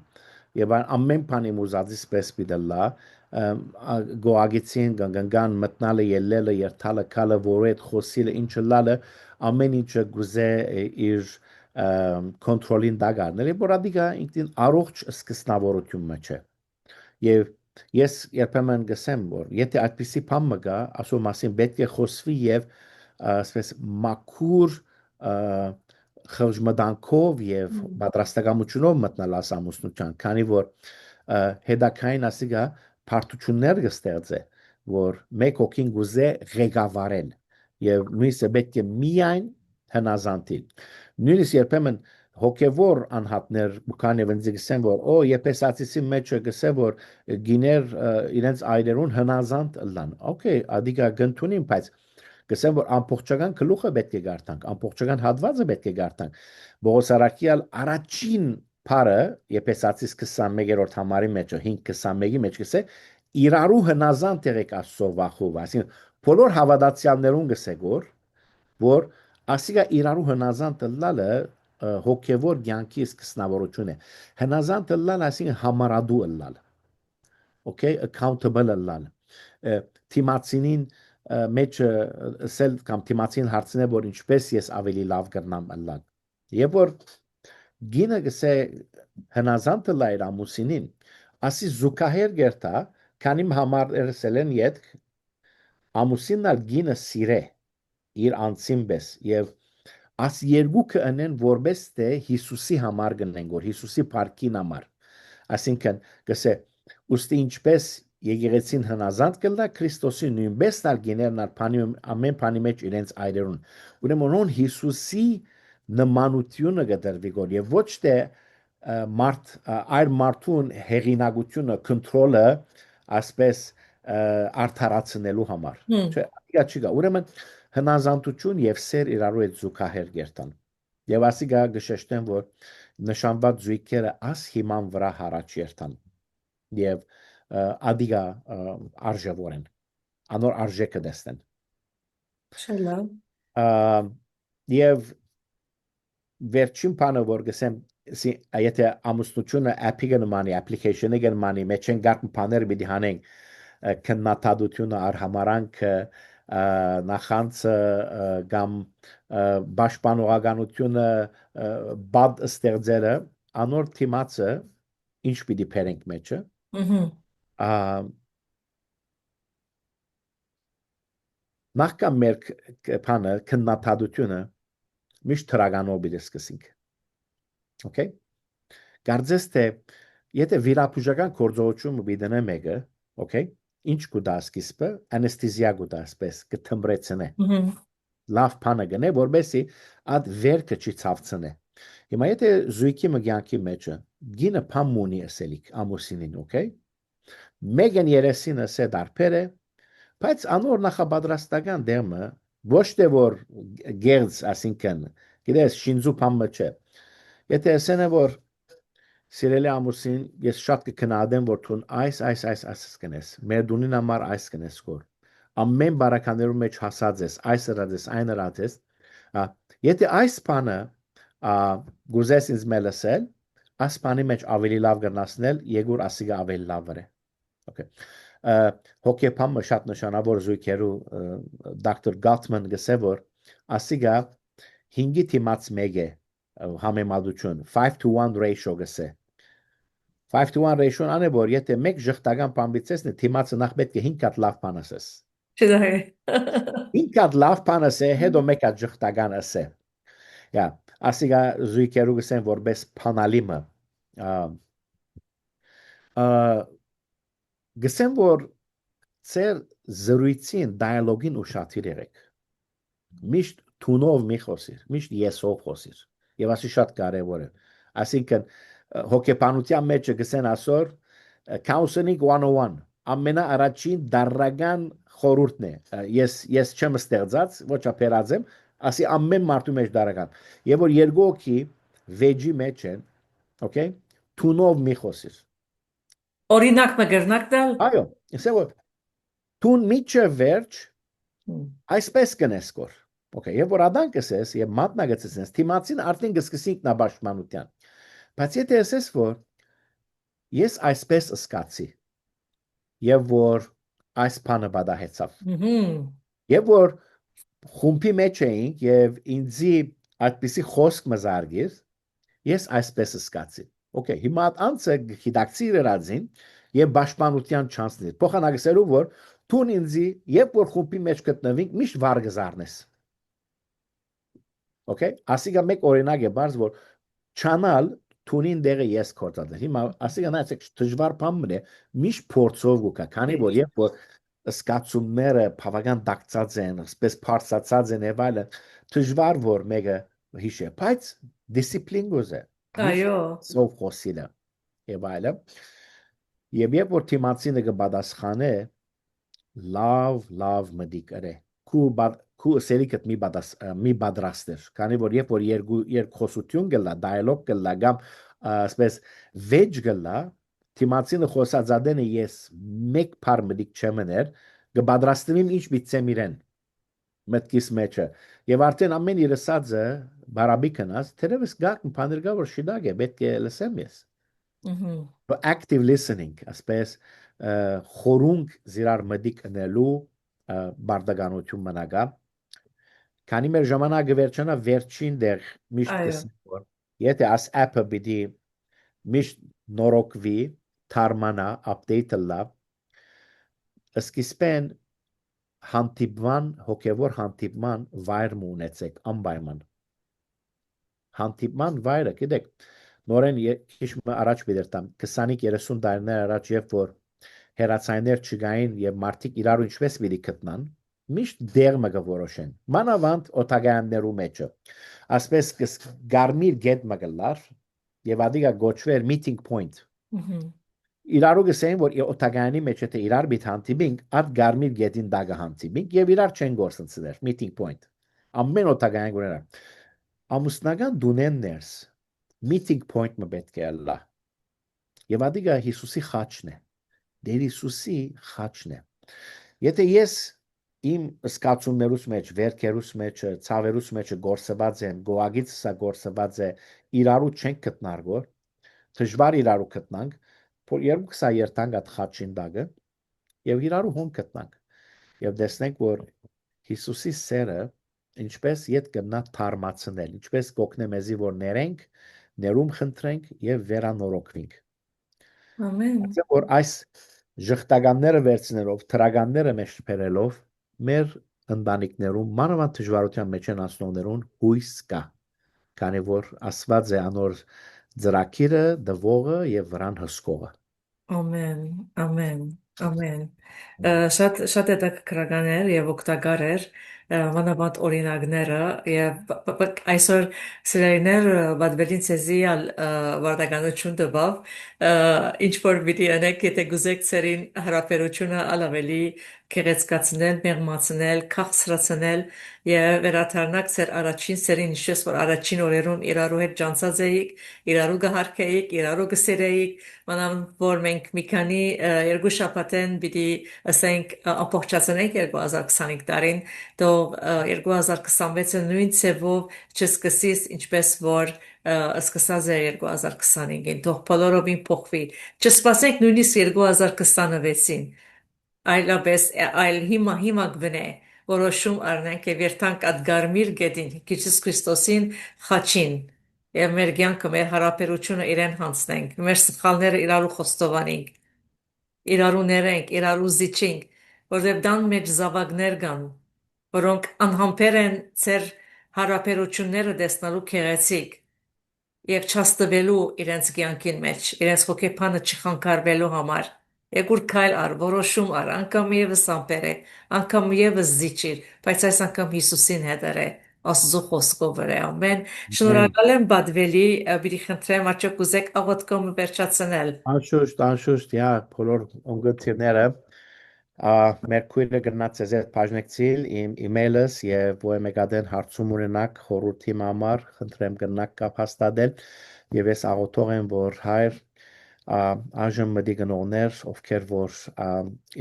եւ ամեն բանի մուզածից պես բիդլա գոագիցին գանգան մտնալը ելլելը երթալը կալը որեդ խոսիլը ինչը լալը ամեն ինչը գուզե իր կոնտրոլին դագարնել եւ որ ադիգա ինքնին առողջ սկսնավորություն մեջ է եւ ես երբեմն գսեմ որ եթե այդպիսի բան մգա ասո մասին պետք է խոսվի եւ ասես մաքուր խժմդանքով եւ պատրաստակամությունով մտնել ասամուսնության քանի որ հետակային ասիգա բարդություններ կստեղծե որ մեկ հոգին գուզե ղեկավարել եւ նույնիսկ պետք է միայն հնազանդի նույնիսկ երբեմն հոգևոր անհատներ քանի վնձիգսեն որ օ եփեսացիի մեջ գսե որ գիներ իրենց այրերուն հնազանդ լան օքեյ ադիգա գնտունին բայց գսեմ որ ամբողջական գլուխը պետք է գարտանք ամբողջական հատվածը պետք է գարտանք Բողոսարակիալ առաջին Փարը Եփեսացիս 21-րդ համարի մեջ 5:21-ի մեջ գսե իրարու հնազանդ եղեք Աստծո վախով այսինքն բոլոր հավատացյալներուն գսեգոր որ ասիգա իրարու հնազանդ լալը հոգևոր ցանկի սկսնավորություն է հնազանդ լալ այսինքն համարադու լալ okay accountable լալ թիմացինին մեջ սել կամ թիմացին հարցնե որ ինչպես ես ավելի լավ կրնամ լալ եւ որ գինը գսե հնազանդը լայր ամուսինին ասի զուկահեր գերտա քանի համար սելեն յետ ամուսինն ալ գինը սիրե իր անցին պես եւ աս երկուքը անեն որպես թե Հիսուսի համար գնեն որ Հիսուսի парքին համար այսինքն գսե ուստի ինչպես եկեղեցին հնազանդ կլա Քրիստոսի նույնպես տալ գիներն ամեն բանի մեջ իրենց այրերուն ուրեմն on Հիսուսի նմանությունը գդրվի գոր եւ ոչ թե մարդ այր մարդուն հեղինակությունը կոնտրոլը ասպես արդարացնելու համար չէ ադիգա չի գա ուրեմն հնազանդություն եւ սեր իրարու հետ զուգահեռ գերտան եւ ասիգա գշեշտեն որ նշանված զույգերը աս հիման վրա հարաճ երթան եւ ադիգա արժևորեն անոր արժեքը դեսնեն
շալա։
եւ վերջին բանը որ գսեմ եթե ամուսնությունը app-ի գնմանի application-ը գնմանի մեջ են գարկ բաներ պիտի հանենք քննադատությունը արհամարանքը նախանցը կամ պաշտպանողականությունը բադ ստեղծելը անոր թիմացը ինչ պիտի փերենք մեջը
Ահա,
նախքան մեր բանը քննադատությունը միշտ թրագանով պիտի սկսենք okay Կարծես թե եթե վիրապուժական գործողություն միտենե մեկը, okay, ինչ կուտա սկիզբը, անեստեզիա կուտա ասպես կթմրեցնե։
ահա,
Լավ բանը գնե, որբեսի այդ վերքը չի ցավցնե։ Հիմա եթե զույգի մգյանքի մեջը գինը փամունի ասելիք ամուսինին, okay, մեկն երեսին ասե դարբեր է, բայց անոր նախապատրաստական դեմը ոչ թե որ գերձ, ասինքն, գիտես, շինձու փամը չէ։ Եթե ասենը որ Սիրելի ամուսին, ես շատ կքննադեմ, որ թուն այս կնես, մեր դունին համար այս կնես կոր։ Ամեն բարականերում մեջ հասած ես, այս հրած ես, այն հրած ես, եթե այս բանը գուզես ինձ մելսել, ասպանի մեջ ավելի լավ գնացնել, եգուր ասիգա ավելի լավ վրե։ Okay. Հոկեփամը շատ նշանավոր զույգերու դոկտոր Գալտման գսե որ ասիգա 5-ի դիմաց 1 է համեմատություն 5 to 1 ratio գսե 5 to 1 ratio-ն անը որ եթե մեկ ժխտական բամբիցես դիմացը նախ պետք է 5 հատ լավ բան ասես
Չդայ։
5 հատ լավ բան ասե հետո մեկ հատ ժխտական ասե յա ասիգա զույգերու գսեն որպես փանալիմը գսեն որ ծեր զրույցին դիալոգին ուշադիր եղեք միշտ թունով մի խոսիր միշտ եսով խոսիր եւ ասի շատ կարեւոր է այսինքն հոգեբանության մեջ գսեն ասոր counseling 101 ամենաառաջին դարրական խորհուրդն է ես չեմ ստեղծած ոչ ապերած եմ ասի ամեն մարդու մեջ դարական եւ որ երկու օքի վեճի մեջ են okay թունով մի խոսիր
Օրինակ մգրնակ դալ։
այո ասեմ որ Tun միջը վերջ այսպես կնեսկոր Okay, եւ որ ադան կսես եւ մատնագծես թիմացին արդեն կսկսենք նաբաշխմանության բայց եթե ասես որ ես այսպես սկացի եւ որ այս բանը բադահեցավ եւ որ խումբի մեջ էինք եւ ինձի այդպիսի խոսք մզարգիր ես այսպես սկացի Okay, հիմա անցը գիտակցի իրածին եւ պաշտպանության չանցներ փոխանակսերով որ Tun ինձի երբ որ խումբի մեջ գտնվենք միշտ վար գզարնես Okay, ասիգա մեկ օրինակ է բարձ որ չանալ Tun-ին դեղը ես կորցածել հիմա ասիգա նայեք դժվար բան է միշտ փորձով գուկա քանի որ երբ որ սկացումները բավական դակցած են այսպես փարսացած են եւ այլն դժվար որ մեկը հիշե բայց դիսցիպլին գոզե
Այո
սով խոսիլը եւ այլն եւ երբ որ թիմացինը կբադասխանե լավ մդիկ արե քու սերիկդ մի բադրաստեր քանի որ երբ որ երկխոսություն գլա դիալոգ գլա կամ ասես վեճ գլա թիմացինը խոսածադենը ես մեկ բար մդիկ չմներ կբադրաստվիմ ինչ բիցեմ իրեն մտքիս մեջը եւ արդեն ամեն իրսածը բարաբիկնաս թերևս գակ բաներգա որ շիդագ է պետք է լսեմ ես active listening ասես խորունգ զիրար մդիկ նելու բարդականություն մնագա քանի մեր ժամանակը վերջանա վերջին դեր միշտ կսնոր եթե աս app-ը բիդի միշտ նորոգվի թարմանա update-ը լա սկիզբեն հանդիպման հոգևոր հանդիպման վայր ունեցեք անպայման հանդիպման վայրը գիտեք նորեն քիչ առաջ բերտամ 20-30 տարիներ առաջ երբ որ հերացայներ չգային եւ մարդիկ իրար ինչպես պիտի գտնան միշտ դերմը կորոշեն մանավանդ օտագայաններու մեջը ասպես գարմիր գետ մգլար եւ ադիգա գոչվեր meeting point իրարու գսեն որ օտագայանի մեջ եթե իրար բիթ հանդիպինք այդ գարմիր գետին դագը հանդիպինք եւ իրար չեն գործընծներ meeting point ամեն օտագայան գոներա ամուսնական դունեններս meeting point-ը պետք է լա եւ ադիգա Հիսուսի խաչն է Դեր Հիսուսի խաչն է եթե ես իմ սկացումներուս մեջ վերքերուս մեջ ցավերուս մեջ գործված եմ գոագից սա գործված է իրարու չենք գտնարգոր դժվար իրարու գտնանք որ երկու սա երթանք at խաչին դագը եւ իրարու հոն գտնանք եւ տեսնենք որ Հիսուսի սերը ինչպես իդ կնա թարմացնել ինչպես կօգնե մեզի որ ներենք ներում խնդրենք եւ վերանորոգվենք
ամեն
որ այս ժխտականները վերցնելով թրագանները մեջ բերելով մեր ընտանիքներում մանավանդ դժվարության մեջ են անցնողներուն հույս կա քանի որ ասված է անոր ծրակիրը դվողը եւ վրան հսկողը
ամեն շատ հետաքրքրական էր եւ օգտակար էր մանավանդ օրինակները եւ այսօր սիրելիներ բադվելին ցեզի վարդականություն տվավ ինչ որ պիտի անեք եթե գուզեք ցերին հարաբերությունը ալավելի քերեցկացնել, մեղմացնել, քաղցրացնել եւ վերաթարնակ ցեր առաջին սերին իշես որ առաջին օրերուն իրարու հետ ջանցած էիք, իրարու գահարքեիք, իրարու գսերեիք, մանավանդ որ մենք մի քանի երկու շաբաթեն պիտի ասենք ամբողջացնենք 2025 տարին, դո թող 2026-ը նույն ցևով չսկսես ինչպես որ սկսած է 2025-ին, թող բոլորովին փոխվի։ Չսպասենք նույնիսկ 2026-ին, այլ հիմա գտնե որոշում առնենք եւ երթանք այդ գարմիր գետին Հիսուս Քրիստոսին խաչին եւ մեր կյանքը մեր հարաբերությունը իրեն հանցնենք, մեր սխալները իրարու խոստովանենք, իրարու ներենք, իրարու զիջենք, որովհետեւ դան մեջ զավակներ կան, որոնք անհամբեր են ծեր հարաբերությունները տեսնալու քեղեցիկ եւ չաստվելու իրենց կյանքին մեջ, իրենց հոգեբանը չխանգարվելու համար։ Եգուր քայլ առ, որոշում առ, անգամ եւս ամպեր է, անգամ եւս զիջիր, բայց այս անգամ Հիսուսին հետեր է, Աստծո խոսքով վրա։ Ամեն։
Ամեն։
Շնորհակալ եմ Բադվելի, բիդի խնդրեմ աչոք ուզեք աղոթքոմը վերջացնել։
Անշուշտ, յա, բոլոր ունգընտիրները մեր քույրը գնաց ձեզ բաժնեկցիլ իմ email-ս եւ ո մեկադեն հարցում ունենաք խորհրդի համար, խնդրեմ գնաք կապ հաստատել եւ ես աղոթող եմ, որ հայր այժմ մտի գնողներ, ովքեր որ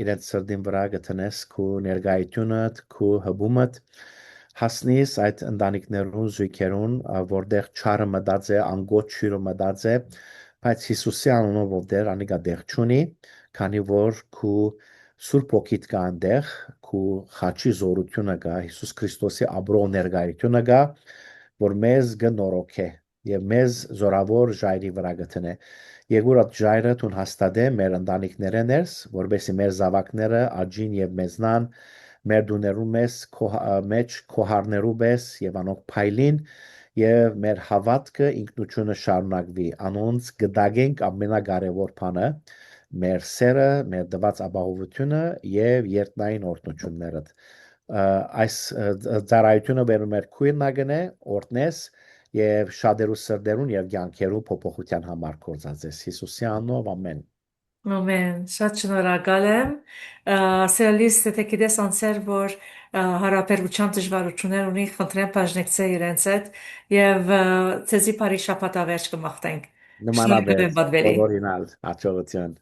իրենց սրդին վրա գտնես քու ներգայությունը, քու հբումդ հասնիս այդ ընտանիքներուն զույգերուն, որտեղ չարը մտած է, անգոտ շյուրը մտած է, բայց Հիսուսի անունով ով դեր անիկա դեղ չունի, քանի որ քու Սուրբ ոգիտ կա այնտեղ, քու խաչի զորությունը կա, Հիսուս Քրիստոսի աբրո ներգայությունը կա, որ մեզ գնորոք է եւ մեզ զորավոր ժայռի վրա գտնե։ Եգուր այդ ժայռը տուն հաստատե մեր ընտանիքներենես, որբեսի մեր զավակները աճին եւ մեզնան, մեր դուներու մեջ քոհարներու պես եւ անոնք փայլին եւ մեր հավատքը ինքնությունը շարունակվի անոնց գդագենք ամենակարևոր բանը մեր սերը, մեր դված ապահովությունը եւ երտնային օրհնությունները։ Այս ծառայությունը բերում էր քույրն ագնե, օրտնես եւ շատերու սրդերուն եւ ցանկերու փոփոխության համար կործածես Հիսուսի անունով ամեն։
Ամեն, շատ շնորհակալ եմ։ Սիրալիս, եթե գիտես անցեր, որ հարաբերության դժվարություններ ունի, խնդրեմ բաժնեկցե իրենց հետ եւ ցեզի բարի շաբաթ ավերջ կմաղթենք։ Շնորհակալ
Նմանաբեր
եմ, Բադվելի։
բոլորին ալ հաջողություն